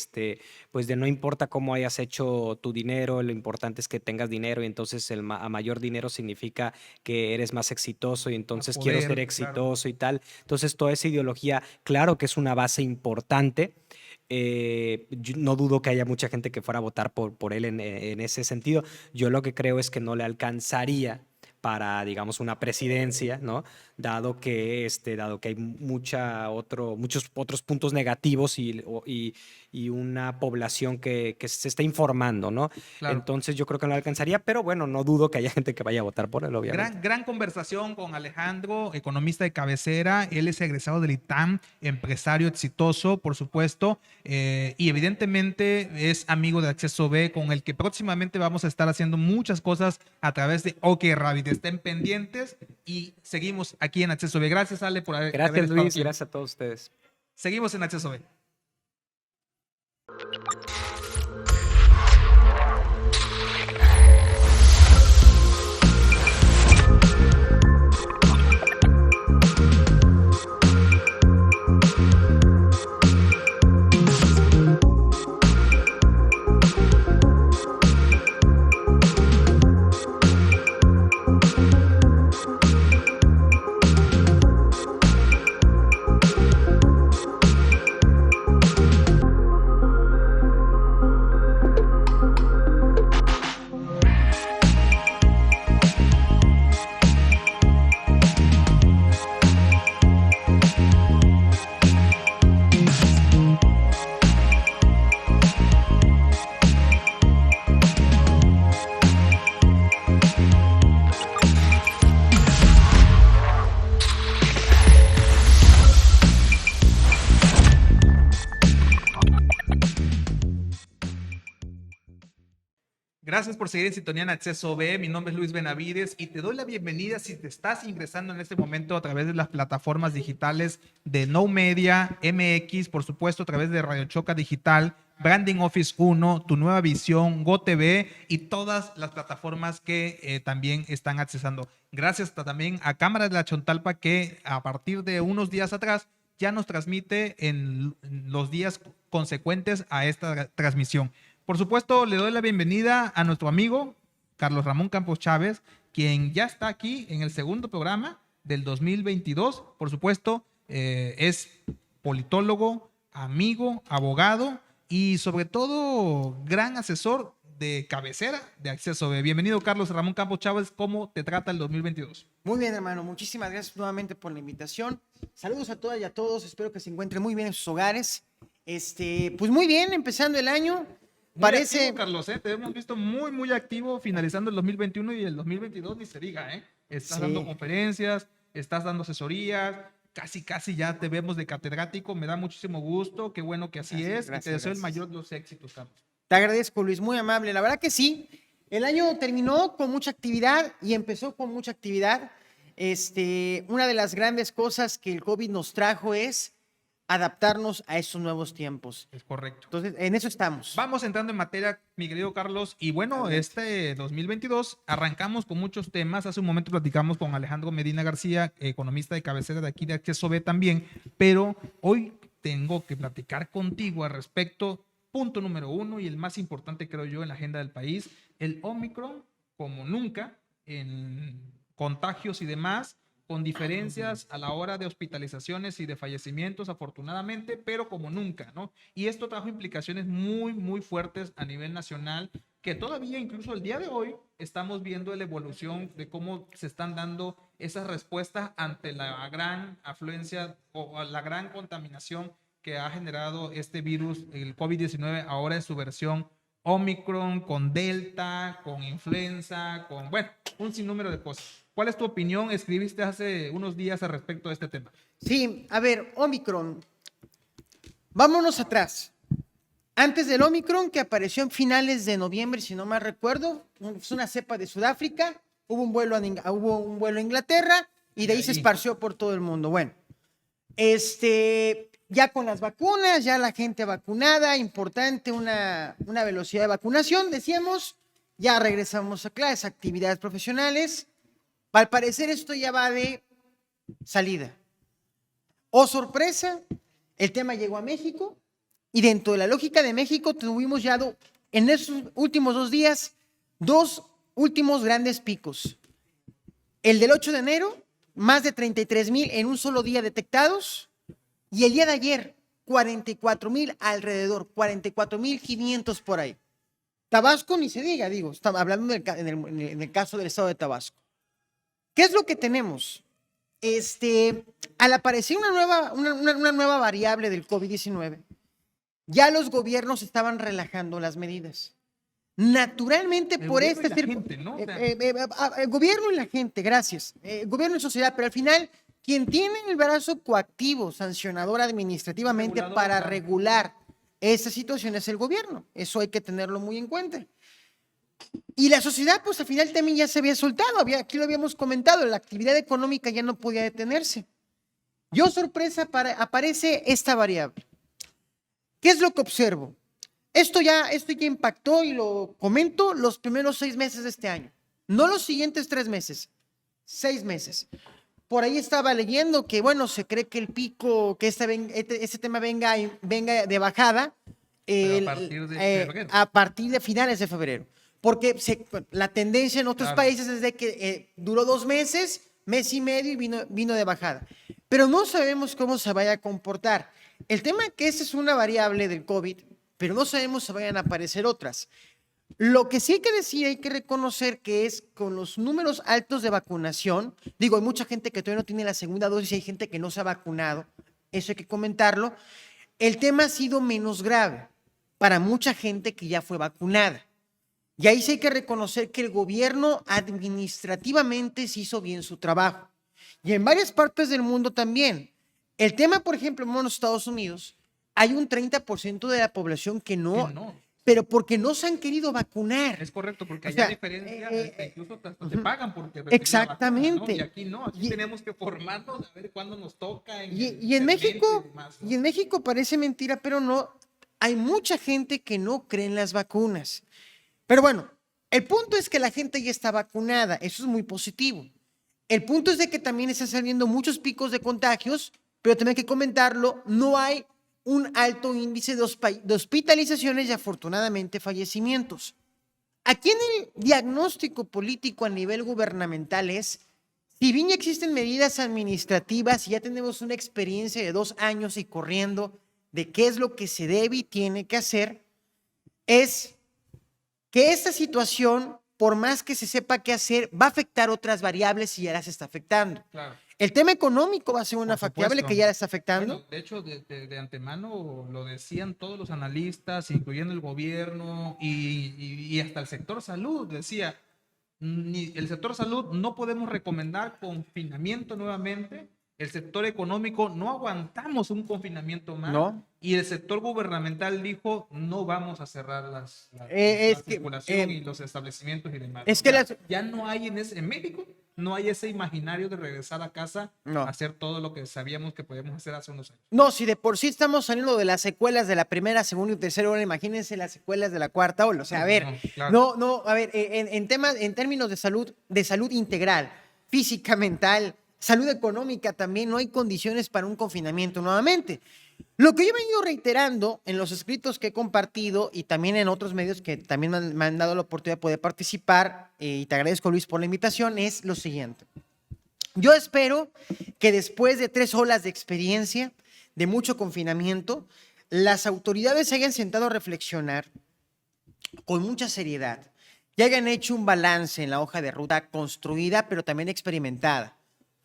pues de no importa cómo hayas hecho tu dinero, lo importante es que tengas dinero y entonces a mayor dinero significa que eres más exitoso y A entonces quiero ser poder, claro. exitoso y tal. Entonces, toda esa ideología, claro que es una base importante. Yo no dudo que haya mucha gente que fuera a votar por él en ese sentido. Yo lo que creo es que no le alcanzaría para, digamos, una presidencia, ¿no? Dado que hay muchos otros puntos negativos y una población que se está informando, ¿no? Claro. Entonces yo creo que no alcanzaría, pero bueno, no dudo que haya gente que vaya a votar por él, obviamente. Gran conversación con Alejandro, economista de cabecera. Él es egresado del ITAM, empresario exitoso, por supuesto, y evidentemente es amigo de Acceso B, con el que próximamente vamos a estar haciendo muchas cosas a través de OK Rabbit. Estén pendientes y seguimos aquí en Acceso B. Gracias, Ale, por haber Gracias, estado Luis, aquí. gracias a todos ustedes. Seguimos en Acceso B. Gracias por seguir en sintonía en Acceso B. Mi nombre es Luis Benavides y te doy la bienvenida si te estás ingresando en este momento a través de las plataformas digitales de No Media, MX, por supuesto, a través de Radio Choca Digital, Branding Office 1, Tu Nueva Visión, GoTV y todas las plataformas que también están accesando. Gracias también a Cámara de la Chontalpa, que a partir de unos días atrás ya nos transmite en los días consecuentes a esta transmisión. Por supuesto, le doy la bienvenida a nuestro amigo Carlos Ramón Campos Chávez, quien ya está aquí en el segundo programa del 2022. Por supuesto, es politólogo, amigo, abogado y sobre todo gran asesor de cabecera de Acceso B. Bienvenido, Carlos Ramón Campos Chávez. ¿Cómo te trata el 2022? Muy bien, hermano. Muchísimas gracias nuevamente por la invitación. Saludos a todas y a todos. Espero que se encuentren muy bien en sus hogares. Pues muy bien, empezando el año. Parece, activo, Carlos, te hemos visto muy activo finalizando el 2021 y el 2022 ni se diga, ¿eh? Estás dando conferencias, estás dando asesorías, casi ya te vemos de catedrático, me da muchísimo gusto, qué bueno que así es, y te deseo el mayor de los éxitos, Carlos. Te agradezco, Luis, muy amable. La verdad que sí, el año terminó con mucha actividad y empezó con mucha actividad. Una de las grandes cosas que el COVID nos trajo es adaptarnos a estos nuevos tiempos. Es correcto. Entonces, en eso estamos. Vamos entrando en materia, mi querido Carlos, y bueno, este 2022 arrancamos con muchos temas. Hace un momento platicamos con Alejandro Medina García, economista de cabecera de aquí de Acceso B también, pero hoy tengo que platicar contigo al respecto. Punto número uno y el más importante, creo yo, en la agenda del país, el Omicron, como nunca, en contagios y demás, con diferencias a la hora de hospitalizaciones y de fallecimientos, afortunadamente, pero como nunca, ¿no? Y esto trajo implicaciones muy fuertes a nivel nacional, que todavía incluso el día de hoy estamos viendo la evolución de cómo se están dando esas respuestas ante la gran afluencia o la gran contaminación que ha generado este virus, el COVID-19, ahora en su versión Omicron, con Delta, con influenza, con, bueno, un sinnúmero de cosas. ¿Cuál es tu opinión? Escribiste hace unos días al respecto de este tema. Sí, a ver, Omicron. Vámonos atrás. Antes del Omicron, que apareció en finales de noviembre, si no mal recuerdo, es una cepa de Sudáfrica, hubo un vuelo a Inglaterra y de ahí se esparció por todo el mundo. Bueno, ya con las vacunas, ya la gente vacunada, importante una velocidad de vacunación, decíamos, ya regresamos a clases, actividades profesionales. Al parecer esto ya va de salida. Oh, sorpresa, el tema llegó a México y dentro de la lógica de México tuvimos ya en esos últimos 2 días, 2 últimos grandes picos. El del 8 de enero, más de 33,000 en un solo día detectados, y el día de ayer, 44,000 alrededor, 44,500 por ahí. Tabasco ni se diga, digo, estamos hablando en el caso del estado de Tabasco. ¿Qué es lo que tenemos? Al aparecer una nueva variable del COVID-19, ya los gobiernos estaban relajando las medidas. Naturalmente, por el gobierno y la gente, gracias. Gobierno y sociedad, pero al final, quien tiene el brazo coactivo, sancionador administrativamente Regulador, para claro. regular esta situación es el gobierno. Eso hay que tenerlo muy en cuenta. Y la sociedad, pues al final también ya se había soltado, aquí lo habíamos comentado, la actividad económica ya no podía detenerse. Yo, sorpresa, aparece esta variable. ¿Qué es lo que observo? Esto ya impactó, y lo comento, los primeros 6 meses de este año. No los siguientes 3 meses, 6 meses. Por ahí estaba leyendo que, bueno, se cree que el pico, que este tema venga de bajada a partir de finales de febrero. Porque la tendencia en otros países es de que duró 2 meses, mes y medio, y vino de bajada. Pero no sabemos cómo se vaya a comportar. El tema es que esa es una variable del COVID, pero no sabemos si vayan a aparecer otras. Lo que sí hay que decir, hay que reconocer que es con los números altos de vacunación, digo, hay mucha gente que todavía no tiene la segunda dosis y hay gente que no se ha vacunado, eso hay que comentarlo, el tema ha sido menos grave para mucha gente que ya fue vacunada. Y ahí sí hay que reconocer que el gobierno administrativamente se hizo bien su trabajo. Y en varias partes del mundo también. El tema, por ejemplo, en los Estados Unidos, hay un 30% de la población que no, pero porque no se han querido vacunar. Es correcto, porque O sea, hay diferencia, incluso hasta te pagan porque exactamente. La vacuna, ¿no? Y aquí no, aquí tenemos que formarnos a ver cuándo nos toca. Y en México, demás, ¿no? Y en México parece mentira, pero no, hay mucha gente que no cree en las vacunas. Pero bueno, el punto es que la gente ya está vacunada, eso es muy positivo. El punto es de que también están saliendo muchos picos de contagios, pero también hay que comentarlo, no hay un alto índice de hospitalizaciones y afortunadamente fallecimientos. Aquí en el diagnóstico político a nivel gubernamental es, si bien ya existen medidas administrativas y ya tenemos una experiencia de 2 años y corriendo de qué es lo que se debe y tiene que hacer, es que esta situación, por más que se sepa qué hacer, va a afectar otras variables y ya las está afectando. Claro. El tema económico va a ser una variable que ya la está afectando. Bueno, de hecho, de antemano lo decían todos los analistas, incluyendo el gobierno y hasta el sector salud, decía, el sector salud no podemos recomendar confinamiento nuevamente, el sector económico no aguantamos un confinamiento más, ¿no? Y el sector gubernamental dijo, no vamos a cerrar la circulación y los establecimientos y demás. Es que ya no hay en México, no hay ese imaginario de regresar a casa a hacer todo lo que sabíamos que podíamos hacer hace unos años. No, si de por sí estamos saliendo de las secuelas de la primera, segunda y tercera ola, imagínense las secuelas de la cuarta ola. O sea, a ver, en términos de salud integral, física, mental, salud económica también, no hay condiciones para un confinamiento nuevamente. Lo que yo he venido reiterando en los escritos que he compartido y también en otros medios que también me han dado la oportunidad de poder participar, y te agradezco, Luis, por la invitación, es lo siguiente. Yo espero que después de 3 olas de experiencia, de mucho confinamiento, las autoridades se hayan sentado a reflexionar con mucha seriedad y hayan hecho un balance en la hoja de ruta construida, pero también experimentada.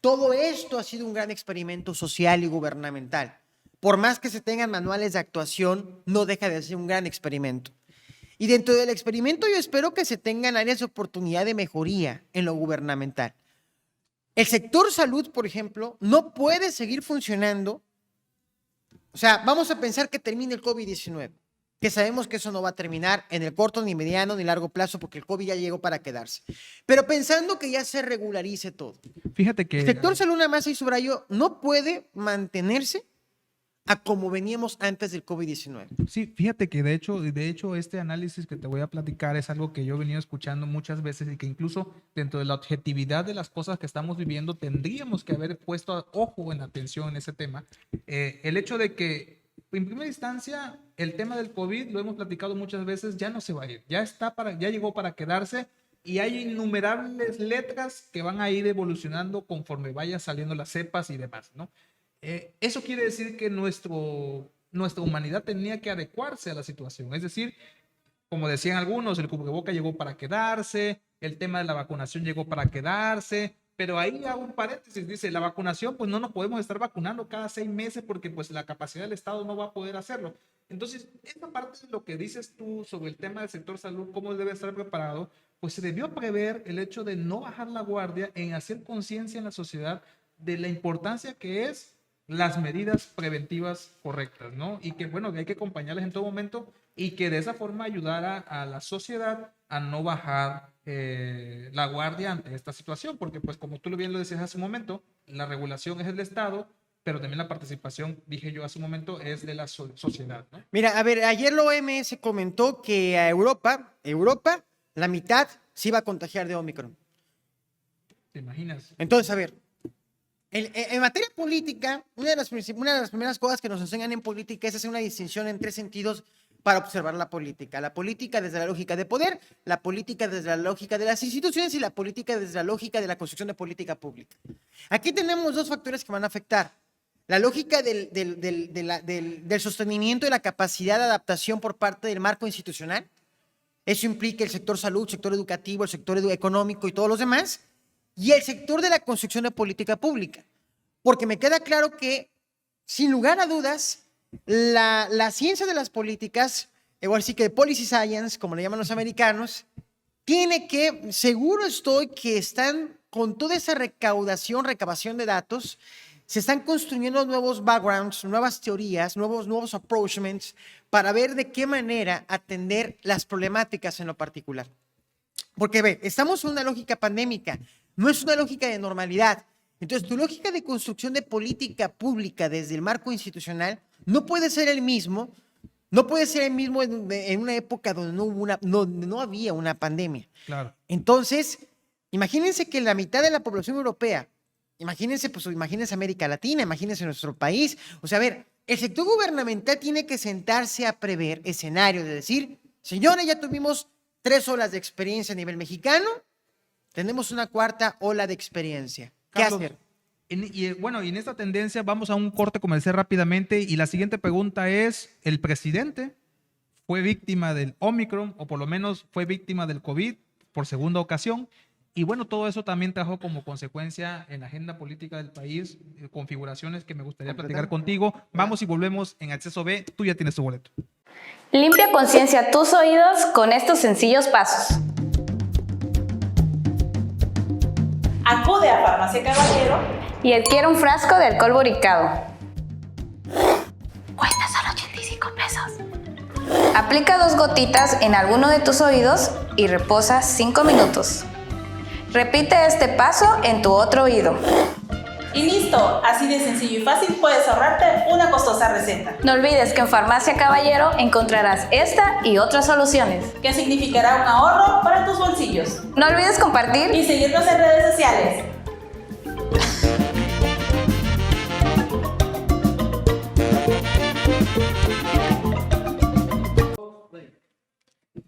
Todo esto ha sido un gran experimento social y gubernamental. Por más que se tengan manuales de actuación, no deja de ser un gran experimento. Y dentro del experimento yo espero que se tengan áreas de oportunidad de mejoría en lo gubernamental. El sector salud, por ejemplo, no puede seguir funcionando. O sea, vamos a pensar que termine el COVID-19, que sabemos que eso no va a terminar en el corto, ni mediano, ni largo plazo, porque el COVID ya llegó para quedarse. Pero pensando que ya se regularice todo. Fíjate que El sector salud, nada más y subrayo, no puede mantenerse a como veníamos antes del COVID-19. sí, fíjate que de hecho este análisis que te voy a platicar es algo que yo he venido escuchando muchas veces y que incluso dentro de la objetividad de las cosas que estamos viviendo tendríamos que haber puesto ojo en atención en ese tema. El hecho de que en primera instancia el tema del COVID, lo hemos platicado muchas veces, ya no se va a ir, ya llegó para quedarse. Y hay innumerables letras que van a ir evolucionando conforme vaya saliendo las cepas y demás, ¿no? Eso quiere decir que nuestra humanidad tenía que adecuarse a la situación. Es decir, como decían algunos, el cubreboca llegó para quedarse, el tema de la vacunación llegó para quedarse, pero ahí hago un paréntesis, dice, la vacunación, pues no nos podemos estar vacunando cada 6 meses porque pues la capacidad del Estado no va a poder hacerlo. Entonces, esta parte de lo que dices tú sobre el tema del sector salud, cómo debe estar preparado, pues se debió prever el hecho de no bajar la guardia en hacer conciencia en la sociedad de la importancia que es las medidas preventivas correctas, ¿no? Y que, bueno, que hay que acompañarles en todo momento y que de esa forma ayudara a la sociedad a no bajar la guardia ante esta situación, porque pues como tú bien lo decías hace un momento, la regulación es del Estado, pero también la participación, dije yo hace un momento, es de la sociedad, ¿no? Mira, a ver, ayer la OMS comentó que a Europa, la mitad se iba a contagiar de Omicron. ¿Te imaginas? Entonces, a ver, en materia política, una de las primeras cosas que nos enseñan en política es hacer una distinción en 3 sentidos para observar la política. La política desde la lógica de poder, la política desde la lógica de las instituciones y la política desde la lógica de la construcción de política pública. Aquí tenemos 2 factores que van a afectar. La lógica del sostenimiento y la capacidad de adaptación por parte del marco institucional. Eso implica el sector salud, el sector educativo, el sector económico y todos los demás. Y el sector de la construcción de política pública. Porque me queda claro que, sin lugar a dudas, la ciencia de las políticas, igual sí que policy science, como le llaman los americanos, tiene que, seguro estoy que están con toda esa recabación de datos, se están construyendo nuevos backgrounds, nuevas teorías, nuevos approachments para ver de qué manera atender las problemáticas en lo particular. Porque ve, estamos en una lógica pandémica, no es una lógica de normalidad. Entonces, tu lógica de construcción de política pública desde el marco institucional no puede ser el mismo, en una época donde no había una pandemia. Claro. Entonces, imagínense que la mitad de la población europea, imagínense América Latina, imagínense nuestro país. O sea, a ver, el sector gubernamental tiene que sentarse a prever escenarios de decir, señores, ya tuvimos 3 olas de experiencia a nivel mexicano, tenemos una 4ª ola de experiencia. ¿Qué Carlos, hacer? y en esta tendencia vamos a un corte comercial rápidamente y la siguiente pregunta es, ¿el presidente fue víctima del Omicron o por lo menos fue víctima del COVID por segunda ocasión? Y bueno, todo eso también trajo como consecuencia en la agenda política del país configuraciones que me gustaría platicar contigo. Vamos y volvemos en Acceso B. Tú ya tienes tu boleto. Limpia conciencia tus oídos con estos sencillos pasos. Acude a Farmacia Caballero Y adquiere un frasco de alcohol boricado. Cuesta solo 85 pesos. Aplica 2 gotitas en alguno de tus oídos y reposa 5 minutos. Repite este paso en tu otro oído. y listo. Así de sencillo y fácil puedes ahorrarte una costosa receta. No olvides que en Farmacia Caballero encontrarás esta y otras soluciones, Que significará un ahorro para tus bolsillos. No olvides compartir Y seguirnos en redes sociales.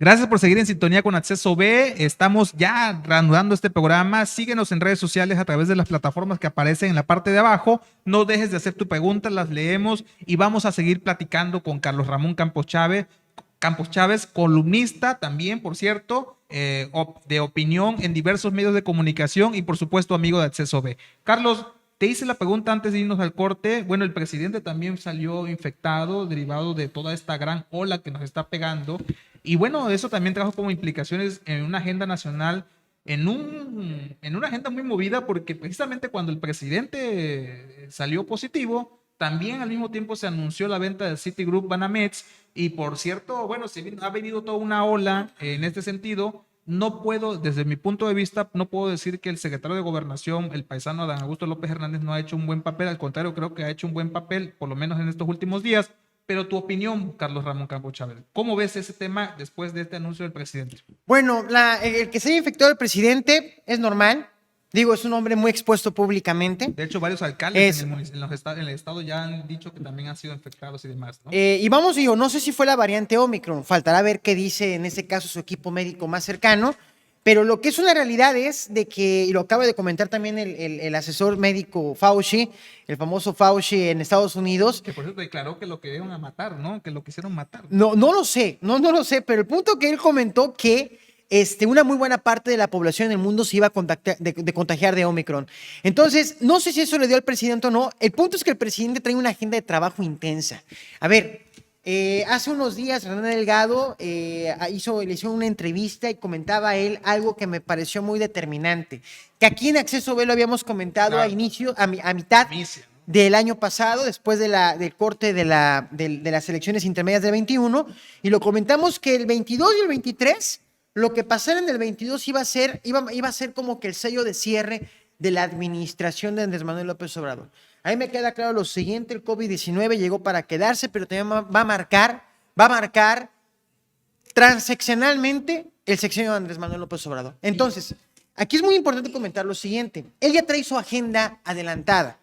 Gracias por seguir en sintonía con Acceso B. Estamos ya reanudando este programa. Síguenos en redes sociales a través de las plataformas que aparecen en la parte de abajo. No dejes de hacer tu pregunta, las leemos y vamos a seguir platicando con Carlos Ramón Campos Chávez, columnista también, por cierto, de opinión en diversos medios de comunicación y por supuesto amigo de Acceso B. Carlos, te hice la pregunta antes de irnos al corte. Bueno, el presidente también salió infectado derivado de toda esta gran ola que nos está pegando. Y bueno, eso también trajo como implicaciones en una agenda nacional en una agenda muy movida, porque precisamente cuando el presidente salió positivo, también al mismo tiempo se anunció la venta del Citigroup Banamex. Y por cierto, bueno, ha venido toda una ola en este sentido. No puedo, desde mi punto de vista, no puedo decir que el secretario de Gobernación, el paisano Adán Augusto López Hernández, no ha hecho un buen papel. Al contrario, creo que ha hecho un buen papel, por lo menos en estos últimos días. Pero tu opinión, Carlos Ramón Campo Chávez, ¿cómo ves ese tema después de este anuncio del presidente? Bueno, el que se haya infectado el presidente es normal. Digo, es un hombre muy expuesto públicamente. De hecho, varios alcaldes en el estado ya han dicho que también han sido infectados y demás, ¿no? Y vamos, digo, no sé si fue la variante Omicron, faltará ver qué dice en ese caso su equipo médico más cercano, pero lo que es una realidad es de que, y lo acaba de comentar también el asesor médico Fauci, el famoso Fauci en Estados Unidos. Que por eso declaró que lo querían matar, ¿no? Que lo quisieron matar. No lo sé, no lo sé, pero el punto que él comentó que una muy buena parte de la población en el mundo se iba a contagiar de Omicron. Entonces, no sé si eso le dio al presidente o no. El punto es que el presidente trae una agenda de trabajo intensa. A ver, hace unos días René Delgado le hizo una entrevista y comentaba él algo que me pareció muy determinante, que aquí en Acceso B lo habíamos comentado Claro. a mitad Inicia, ¿no? del año pasado, después del corte de las elecciones intermedias del 21, y lo comentamos que el 22 y el 23, lo que pasara en el 22 iba a ser como que el sello de cierre de la administración de Andrés Manuel López Obrador. A mí me queda claro lo siguiente: el COVID-19 llegó para quedarse, pero también va a marcar transeccionalmente el sexenio de Andrés Manuel López Obrador. Entonces, aquí es muy importante comentar lo siguiente: él ya trae su agenda adelantada.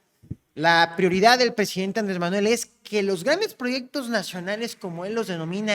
La prioridad del presidente Andrés Manuel es que los grandes proyectos nacionales, como él los denomina,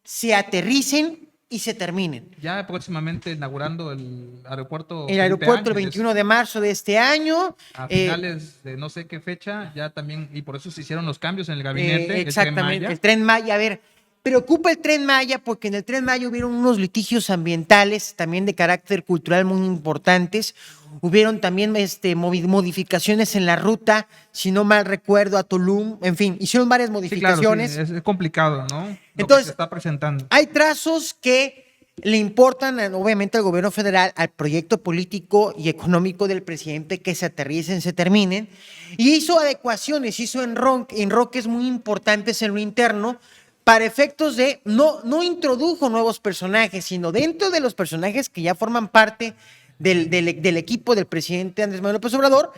se aterricen y se terminen. Ya próximamente inaugurando el aeropuerto. El Felipe aeropuerto el Ángeles, 21 de marzo de este año. a finales de no sé qué fecha, ya también, y por eso se hicieron los cambios en el gabinete. Exactamente, el el Tren Maya. A ver, preocupa el Tren Maya porque en el Tren Maya hubieron unos litigios ambientales, también de carácter cultural muy importantes. Hubieron también modificaciones en la ruta, si no mal recuerdo, a Tulum. En fin, hicieron varias modificaciones. Sí, claro, sí, es complicado, ¿no? Lo Entonces, que se está presentando. Hay trazos que le importan, obviamente, al gobierno federal, al proyecto político y económico del presidente, que se aterricen, se terminen, y hizo adecuaciones, hizo enroques muy importantes en lo interno, para efectos de, no introdujo nuevos personajes, sino dentro de los personajes que ya forman parte del equipo del presidente Andrés Manuel López Obrador,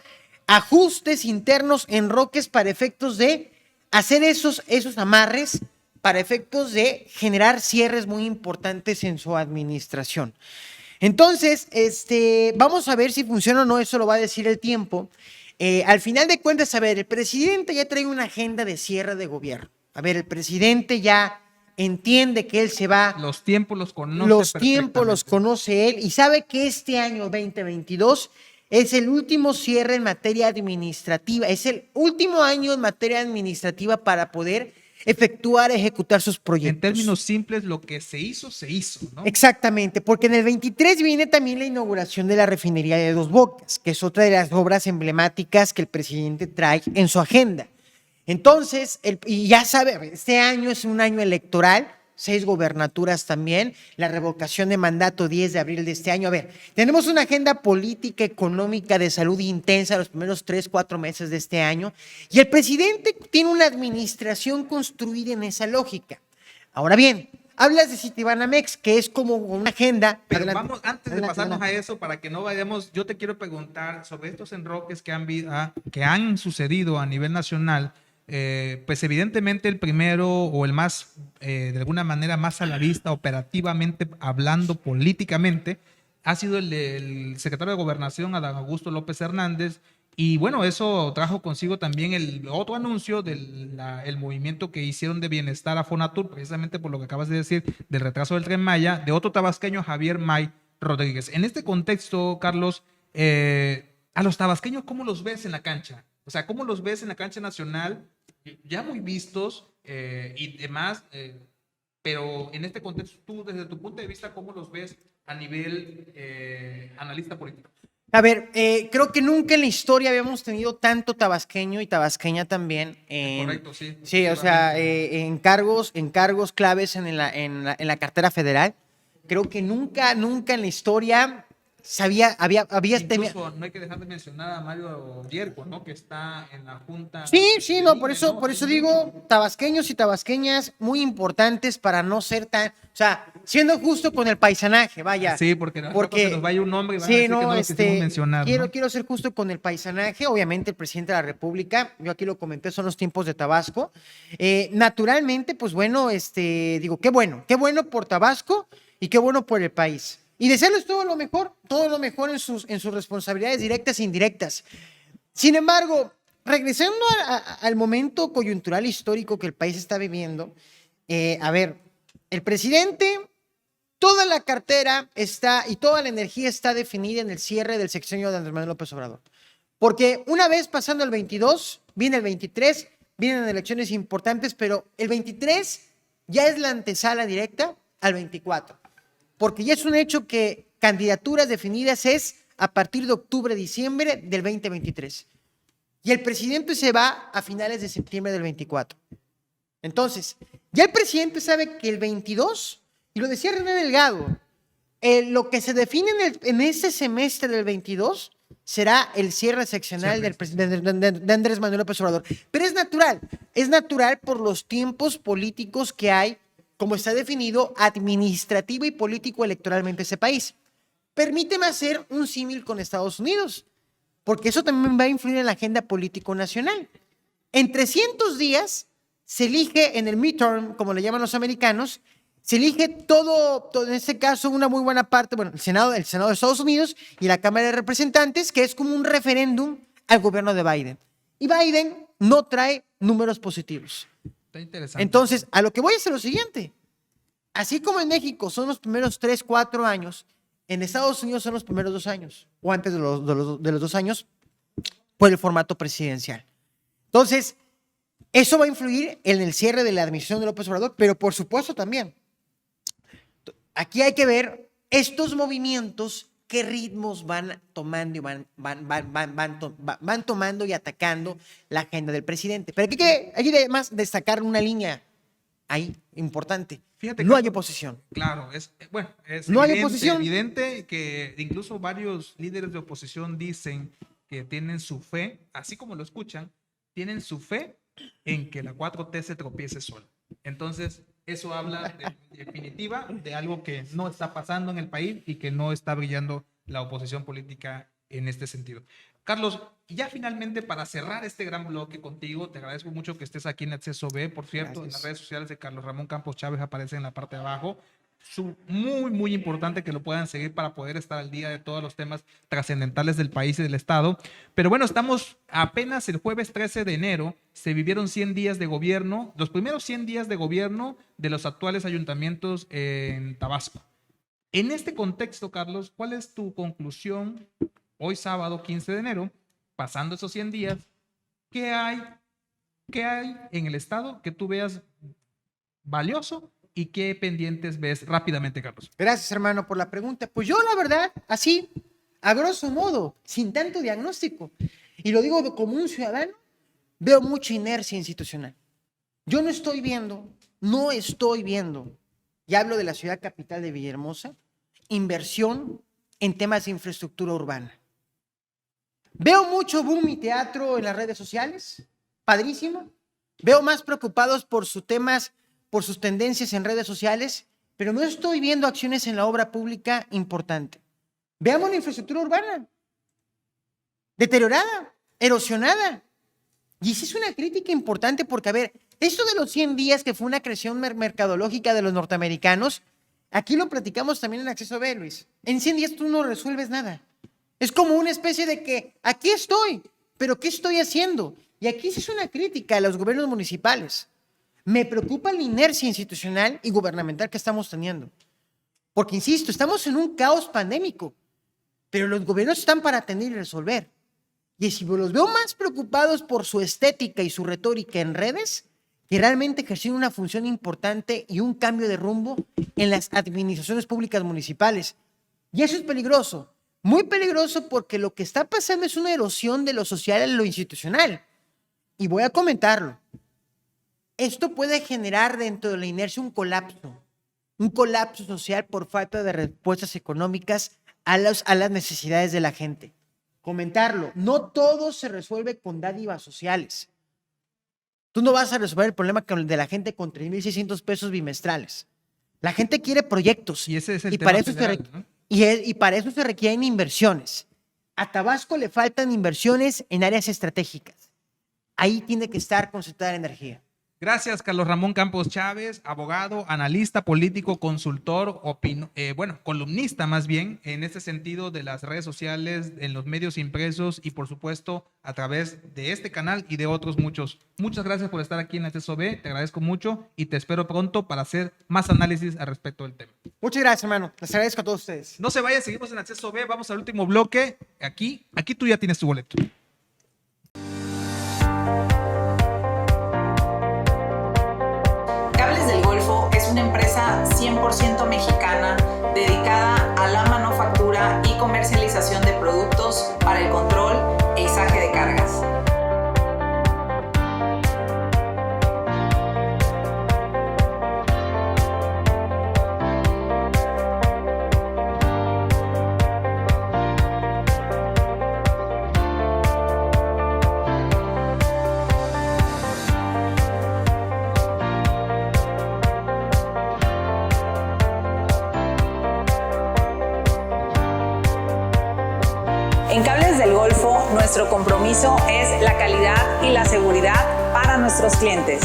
ajustes internos, enroques para efectos de hacer esos amarres, para efectos de generar cierres muy importantes en su administración. Entonces, vamos a ver si funciona o no, eso lo va a decir el tiempo. Al final de cuentas, a ver, el presidente ya trae una agenda de cierre de gobierno. A ver, el presidente ya entiende que él se va. Los tiempos los conoce. Los tiempos los conoce él y sabe que este año 2022 es el último cierre en materia administrativa, es el último año en materia administrativa para poder ejecutar sus proyectos. En términos simples, lo que se hizo, ¿no? Exactamente, porque en el 23 viene también la inauguración de la refinería de Dos Bocas, que es otra de las obras emblemáticas que el presidente trae en su agenda. Entonces, y ya sabe, este año es un año electoral, 6 gobernaturas también, la revocación de mandato 10 de abril de este año. A ver, tenemos una agenda política, económica, de salud intensa los primeros 3-4 meses de este año, y el presidente tiene una administración construida en esa lógica. Ahora bien, hablas de Citibanamex, que es como una agenda. Pero adelante, vamos, antes de pasarnos a eso, para que no vayamos, yo te quiero preguntar sobre estos enroques que han sucedido a nivel nacional. Pues evidentemente el primero o el más, de alguna manera más a la vista, operativamente hablando, políticamente, ha sido el del secretario de Gobernación, Adán Augusto López Hernández, y bueno, eso trajo consigo también el otro anuncio del el movimiento que hicieron de bienestar a Fonatur, precisamente por lo que acabas de decir, del retraso del Tren Maya, de otro tabasqueño, Javier May Rodríguez. En este contexto, Carlos, a los tabasqueños, ¿cómo los ves en la cancha? O sea, ¿cómo los ves en la cancha nacional? Ya muy vistos y demás, pero en este contexto, tú desde tu punto de vista, ¿cómo los ves a nivel analista político? A ver, creo que nunca en la historia habíamos tenido tanto tabasqueño y tabasqueña también. Correcto, sí. Sí, o sea, en cargos claves en la cartera federal. Creo que nunca en la historia había Incluso no hay que dejar de mencionar a Mario Yerko, ¿no? Que está en la Junta. Sí, no, por de eso, INE, por ¿no? eso digo, tabasqueños y tabasqueñas muy importantes para no ser tan, o sea, siendo justo con el paisanaje, vaya. Sí, porque al rato Porque, se nos vaya un nombre y van a sí, decir que no, no lo quisimos mencionar, ¿no? quiero ser justo con el paisanaje. Obviamente, el presidente de la República, yo aquí lo comenté, son los tiempos de Tabasco. Naturalmente, pues bueno, digo, qué bueno por Tabasco y qué bueno por el país. Y desearles todo lo mejor en sus responsabilidades directas e indirectas. Sin embargo, regresando al momento coyuntural histórico que el país está viviendo, a ver, el presidente, toda la cartera está y toda la energía está definida en el cierre del sexenio de Andrés Manuel López Obrador. Porque una vez pasando el 22, viene el 23, vienen elecciones importantes, pero el 23 ya es la antesala directa al 24. Porque ya es un hecho que candidaturas definidas es a partir de octubre, diciembre del 2023. Y el presidente se va a finales de septiembre del 24. Entonces, ya el presidente sabe que el 22, y lo decía René Delgado, lo que se define en ese semestre del 22 será el cierre seccional de Andrés Manuel López Obrador. Pero es natural por los tiempos políticos que hay, como está definido administrativo y político electoralmente ese país. Permíteme hacer un símil con Estados Unidos, porque eso también va a influir en la agenda político nacional. En 300 días se elige en el midterm, como le llaman los americanos, se elige todo, en este caso una muy buena parte, bueno, el Senado de Estados Unidos y la Cámara de Representantes, que es como un referéndum al gobierno de Biden. Y Biden no trae números positivos. Está interesante. Entonces, a lo que voy es lo siguiente. Así como en México son los primeros 3, 4 años, en Estados Unidos son los primeros 2 años, o antes de los 2 años, por el formato presidencial. Entonces, eso va a influir en el cierre de la administración de López Obrador, pero por supuesto también. Aquí hay que ver estos movimientos, qué ritmos van tomando y van tomando y atacando la agenda del presidente. Pero hay que además destacar una línea ahí importante. Fíjate, no hay oposición. Claro, bueno, es no evidente, hay oposición. Evidente que incluso varios líderes de oposición dicen que tienen su fe, así como lo escuchan, tienen su fe en que la 4T se tropiece sola. Entonces, eso habla en definitiva de algo que no está pasando en el país y que no está brillando la oposición política en este sentido. Carlos, ya finalmente para cerrar este gran bloque contigo, te agradezco mucho que estés aquí en Acceso B. Por cierto, gracias. En las redes sociales de Carlos Ramón Campos Chávez aparece en la parte de abajo. Muy importante que lo puedan seguir para poder estar al día de todos los temas trascendentales del país y del Estado. Pero bueno, estamos apenas el jueves 13 de enero, se vivieron 100 días de gobierno, los primeros 100 días de gobierno de los actuales ayuntamientos en Tabasco. En este contexto, Carlos, ¿cuál es tu conclusión hoy sábado 15 de enero, pasando esos 100 días? ¿Qué hay en el Estado que tú veas valioso? ¿Y qué pendientes ves rápidamente, Carlos? Gracias, hermano, por la pregunta. Pues yo, la verdad, así, a grosso modo, sin tanto diagnóstico, y lo digo como un ciudadano, veo mucha inercia institucional. Yo no estoy viendo, y hablo de la ciudad capital de Villahermosa, inversión en temas de infraestructura urbana. Veo mucho boom y teatro en las redes sociales, padrísimo. Veo más preocupados por sus temas, por sus tendencias en redes sociales, pero no estoy viendo acciones en la obra pública importante. Veamos la infraestructura urbana, deteriorada, erosionada. Y esa es una crítica importante porque, a ver, esto de los 100 días que fue una creación mercadológica de los norteamericanos, aquí lo platicamos también en Acceso B, Luis. En 100 días tú no resuelves nada. Es como una especie de que aquí estoy, pero ¿qué estoy haciendo? Y aquí sí es una crítica a los gobiernos municipales. Me preocupa la inercia institucional y gubernamental que estamos teniendo. Porque, insisto, estamos en un caos pandémico, pero los gobiernos están para atender y resolver. Y si los veo más preocupados por su estética y su retórica en redes, que realmente ejercen una función importante y un cambio de rumbo en las administraciones públicas municipales. Y eso es peligroso, muy peligroso, porque lo que está pasando es una erosión de lo social a lo institucional. Y voy a comentarlo. Esto puede generar dentro de la inercia un colapso social por falta de respuestas económicas a las necesidades de la gente. Comentarlo. No todo se resuelve con dádivas sociales. Tú no vas a resolver el problema de la gente con 3,600 pesos bimestrales. La gente quiere proyectos. Y ese es el y tema para eso federal, ¿no? y para eso se requieren inversiones. A Tabasco le faltan inversiones en áreas estratégicas. Ahí tiene que estar concentrada la energía. Gracias, Carlos Ramón Campos Chávez, abogado, analista político, consultor, columnista más bien, en este sentido de las redes sociales, en los medios impresos y por supuesto a través de este canal y de otros muchos. Muchas gracias por estar aquí en Acceso B, te agradezco mucho y te espero pronto para hacer más análisis al respecto del tema. Muchas gracias, hermano. Les agradezco a todos ustedes. No se vayan, seguimos en Acceso B, vamos al último bloque. Aquí tú ya tienes tu boleto. Cables del Golfo es una empresa 100% mexicana dedicada a la manufactura y comercialización de productos para el control e izaje de cargas. En Cables del Golfo, nuestro compromiso es la calidad y la seguridad para nuestros clientes.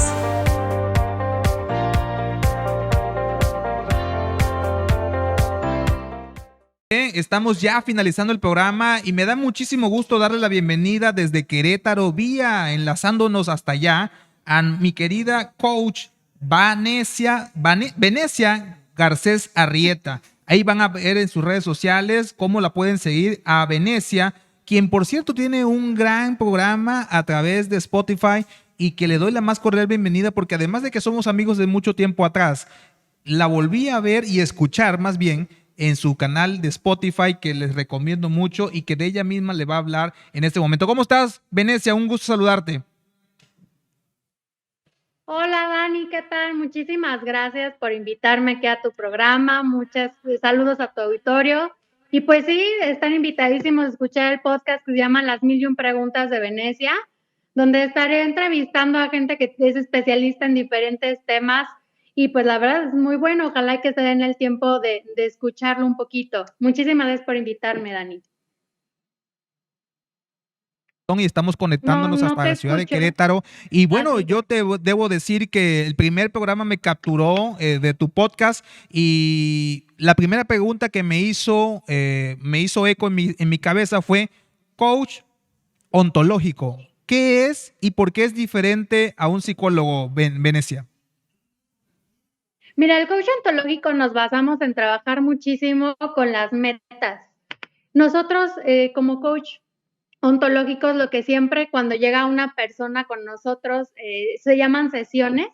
Estamos ya finalizando el programa y me da muchísimo gusto darle la bienvenida desde Querétaro, enlazándonos hasta allá, a mi querida coach Venecia Garcés Arrieta. Ahí van a ver en sus redes sociales cómo la pueden seguir a Venecia, quien por cierto tiene un gran programa a través de Spotify y que le doy la más cordial bienvenida porque además de que somos amigos de mucho tiempo atrás, la volví a ver y escuchar más bien en su canal de Spotify que les recomiendo mucho y que de ella misma le va a hablar en este momento. ¿Cómo estás, Venecia? Un gusto saludarte. Hola Dani, ¿qué tal? Muchísimas gracias por invitarme aquí a tu programa. Muchos saludos a tu auditorio. Y pues sí, están invitadísimos a escuchar el podcast que se llama Las 1001 Preguntas de Venecia, donde estaré entrevistando a gente que es especialista en diferentes temas. Y pues la verdad es muy bueno. Ojalá que se den el tiempo de escucharlo un poquito. Muchísimas gracias por invitarme, Dani. Y estamos conectándonos No hasta te la ciudad de escucho. Querétaro. Y bueno, Así yo te debo decir que el primer programa me capturó de tu podcast y la primera pregunta que me hizo eco en mi cabeza fue, coach ontológico, ¿qué es y por qué es diferente a un psicólogo, Venecia? Mira, el coach ontológico nos basamos en trabajar muchísimo con las metas. Nosotros, como coach ontológicos, lo que siempre cuando llega una persona con nosotros se llaman sesiones.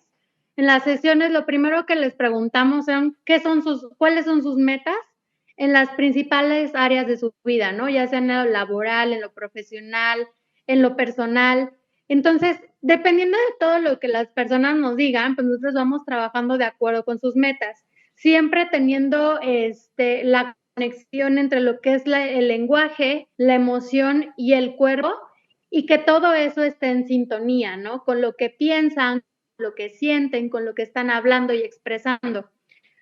En las sesiones lo primero que les preguntamos son cuáles son sus metas en las principales áreas de su vida, ¿no? Ya sea en lo laboral, en lo profesional, en lo personal. Entonces, dependiendo de todo lo que las personas nos digan, pues nosotros vamos trabajando de acuerdo con sus metas, siempre teniendo la conexión entre lo que es el lenguaje, la emoción y el cuerpo, y que todo eso esté en sintonía, ¿no? Con lo que piensan, lo que sienten, con lo que están hablando y expresando.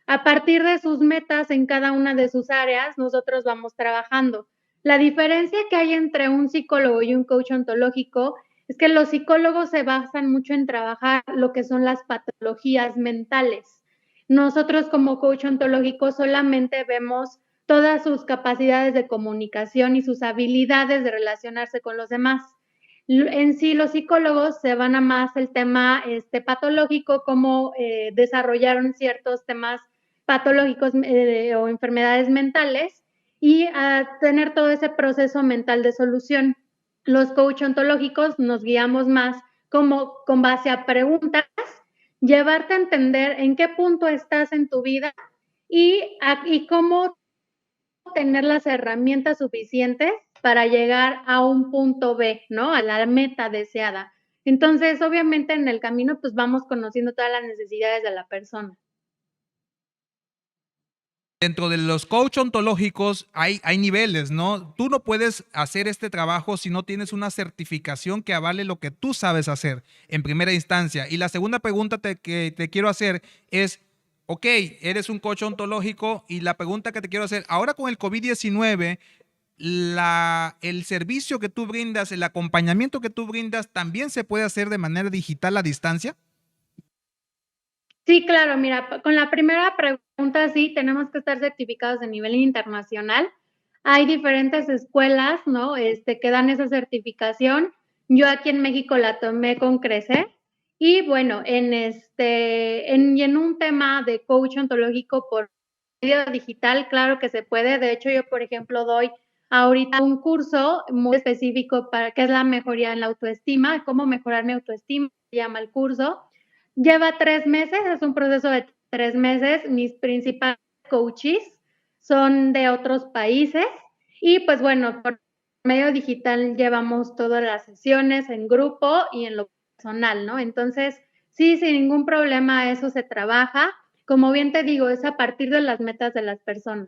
A partir de sus metas en cada una de sus áreas, nosotros vamos trabajando. La diferencia que hay entre un psicólogo y un coach ontológico es que los psicólogos se basan mucho en trabajar lo que son las patologías mentales. Nosotros como coach ontológico solamente vemos todas sus capacidades de comunicación y sus habilidades de relacionarse con los demás. En sí, los psicólogos se van a más el tema patológico, cómo desarrollaron ciertos temas patológicos o enfermedades mentales y a tener todo ese proceso mental de solución. Los coach ontológicos nos guiamos más como con base a preguntas, llevarte a entender en qué punto estás en tu vida y cómo tener las herramientas suficientes para llegar a un punto B, ¿no? A la meta deseada. Entonces, obviamente en el camino, pues vamos conociendo todas las necesidades de la persona. Dentro de los coach ontológicos hay niveles, ¿no? Tú no puedes hacer este trabajo si no tienes una certificación que avale lo que tú sabes hacer en primera instancia. Y la segunda pregunta que te quiero hacer es, ok, eres un coach ontológico y la pregunta que te quiero hacer, ahora con el COVID-19, el servicio que tú brindas, el acompañamiento que tú brindas, ¿también se puede hacer de manera digital a distancia? Sí, claro, mira, con la primera pregunta, sí, tenemos que estar certificados a nivel internacional. Hay diferentes escuelas, ¿no? Que dan esa certificación. Yo aquí en México la tomé con Crecer. Y bueno, en un tema de coach ontológico por medio digital, claro que se puede. De hecho, yo, por ejemplo, doy ahorita un curso muy específico para qué es la mejoría en la autoestima, cómo mejorar mi autoestima, se llama el curso. Lleva 3 meses, es un proceso de 3 meses. Mis principales coaches son de otros países y, pues, bueno, por medio digital llevamos todas las sesiones en grupo y en lo personal, ¿no? Entonces, sí, sin ningún problema eso se trabaja. Como bien te digo, es a partir de las metas de las personas.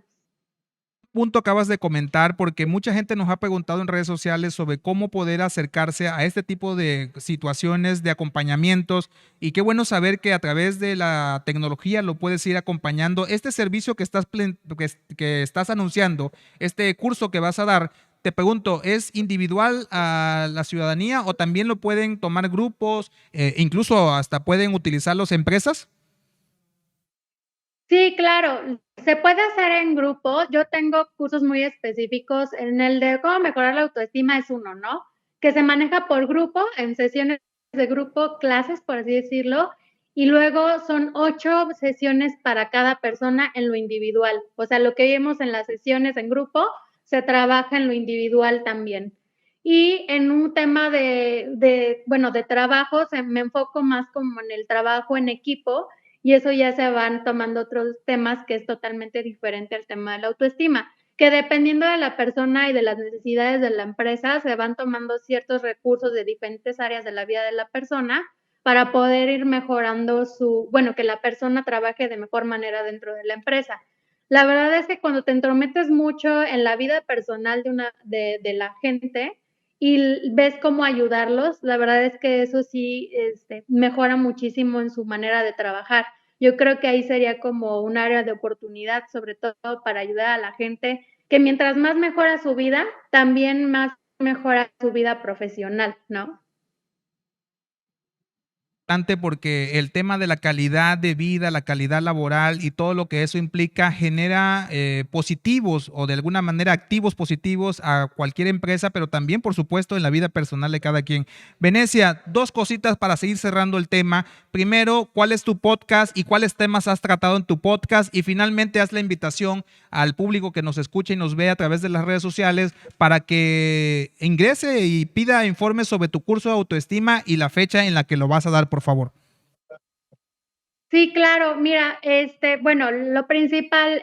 Punto acabas de comentar, porque mucha gente nos ha preguntado en redes sociales sobre cómo poder acercarse a este tipo de situaciones, de acompañamientos, y qué bueno saber que a través de la tecnología lo puedes ir acompañando. Este servicio que que estás anunciando, este curso que vas a dar, te pregunto, ¿es individual a la ciudadanía o también lo pueden tomar grupos, incluso hasta pueden utilizarlos empresas? Sí, claro, se puede hacer en grupo. Yo tengo cursos muy específicos. En el de cómo mejorar la autoestima es uno, ¿no? Que se maneja por grupo, en sesiones de grupo, clases, por así decirlo, y luego son 8 sesiones para cada persona en lo individual. O sea, lo que vimos en las sesiones en grupo se trabaja en lo individual también. Y en un tema bueno, de trabajo, me enfoco más como en el trabajo en equipo, y eso ya se van tomando otros temas que es totalmente diferente al tema de la autoestima, que dependiendo de la persona y de las necesidades de la empresa, se van tomando ciertos recursos de diferentes áreas de la vida de la persona para poder ir mejorando bueno, que la persona trabaje de mejor manera dentro de la empresa. La verdad es que cuando te entrometes mucho en la vida personal de la gente y ves cómo ayudarlos, la verdad es que eso sí, mejora muchísimo en su manera de trabajar. Yo creo que ahí sería como un área de oportunidad, sobre todo para ayudar a la gente, que mientras más mejora su vida, también más mejora su vida profesional, ¿no? Porque el tema de la calidad de vida, la calidad laboral y todo lo que eso implica genera positivos o de alguna manera activos positivos a cualquier empresa, pero también, por supuesto, en la vida personal de cada quien. Venecia, dos cositas para seguir cerrando el tema. Primero, ¿cuál es tu podcast y cuáles temas has tratado en tu podcast? Y finalmente, haz la invitación al público que nos escucha y nos ve a través de las redes sociales para que ingrese y pida informes sobre tu curso de autoestima y la fecha en la que lo vas a dar, por favor. Sí, claro. Mira, bueno, lo principal,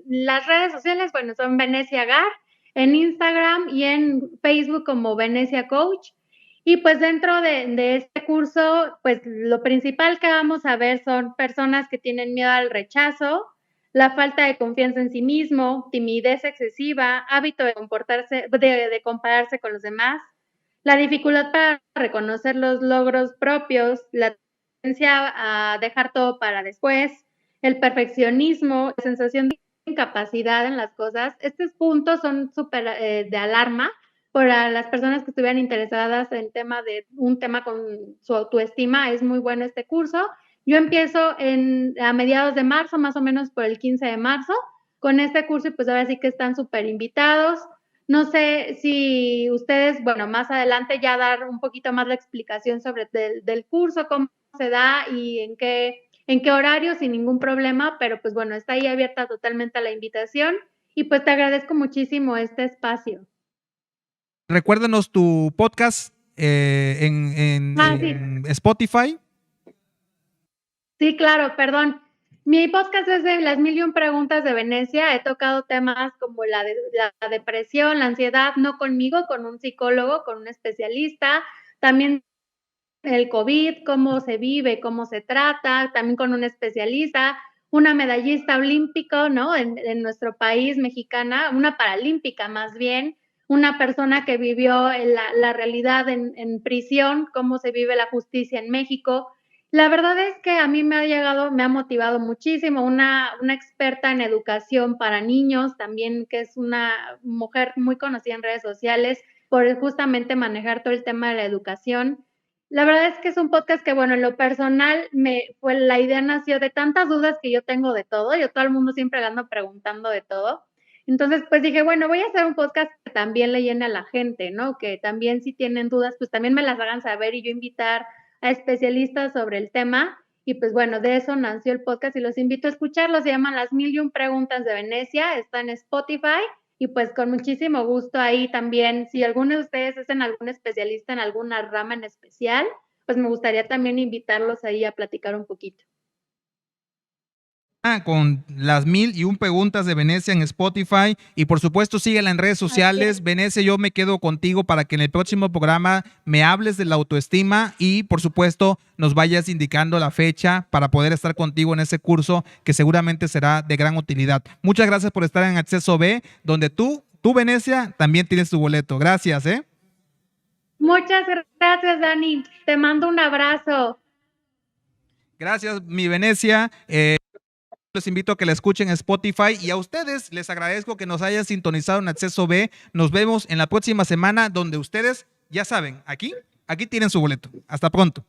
las redes sociales, bueno, son Venecia Gar, en Instagram y en Facebook como Venecia Coach. Y pues dentro de este curso, pues lo principal que vamos a ver son personas que tienen miedo al rechazo, la falta de confianza en sí mismo, timidez excesiva, hábito de comportarse, de compararse con los demás, la dificultad para reconocer los logros propios, la tendencia a dejar todo para después, el perfeccionismo, la sensación de incapacidad en las cosas. Estos puntos son súper de alarma para las personas que estuvieran interesadas en un tema con su autoestima. Es muy bueno este curso. Yo empiezo a mediados de marzo, más o menos por el 15 de marzo, con este curso y pues ahora sí que están súper invitados. No sé si ustedes, bueno, más adelante ya dar un poquito más la explicación sobre del curso, cómo se da y en qué horario, sin ningún problema, pero pues bueno, está ahí abierta totalmente a la invitación y pues te agradezco muchísimo este espacio. Recuérdanos tu podcast Sí. en Spotify. Sí, claro, perdón. Mi podcast es de las 1001 preguntas de Venecia. He tocado temas como la depresión, la ansiedad, no conmigo, con un psicólogo, con un especialista. También el COVID, cómo se vive, cómo se trata, también con un especialista. una medallista olímpico, ¿no? En nuestro país, mexicana, una paralímpica más bien, una persona que vivió la realidad en prisión, cómo se vive la justicia en México. La verdad es que a mí me ha motivado muchísimo, una experta en educación para niños, también que es una mujer muy conocida en redes sociales por justamente manejar todo el tema de la educación. La verdad es que es un podcast que, bueno, en lo personal, la idea nació de tantas dudas que yo tengo de todo, yo todo el mundo siempre le ando preguntando de todo. Entonces, pues dije, bueno, voy a hacer un podcast que también le llene a la gente, ¿no? Que también si tienen dudas, pues también me las hagan saber y yo invitar a especialistas sobre el tema. Y pues bueno, de eso nació el podcast y los invito a escucharlo. Se llaman Las 1001 Preguntas de Venecia, está en Spotify. Y pues con muchísimo gusto ahí también, si alguno de ustedes es algún especialista en alguna rama en especial, pues me gustaría también invitarlos ahí a platicar un poquito. Con Las 1001 Preguntas de Venecia en Spotify y por supuesto síguela en redes sociales. Venecia, yo me quedo contigo para que en el próximo programa me hables de la autoestima y por supuesto nos vayas indicando la fecha para poder estar contigo en ese curso que seguramente será de gran utilidad. Muchas gracias por estar en Acceso B, donde tú Venecia, también tienes tu boleto. Gracias, Muchas gracias, Dani. Te mando un abrazo. Gracias, mi Venecia. Les invito a que la escuchen en Spotify y a ustedes les agradezco que nos hayan sintonizado en Acceso B. Nos vemos en la próxima semana donde ustedes, ya saben, aquí tienen su boleto. Hasta pronto.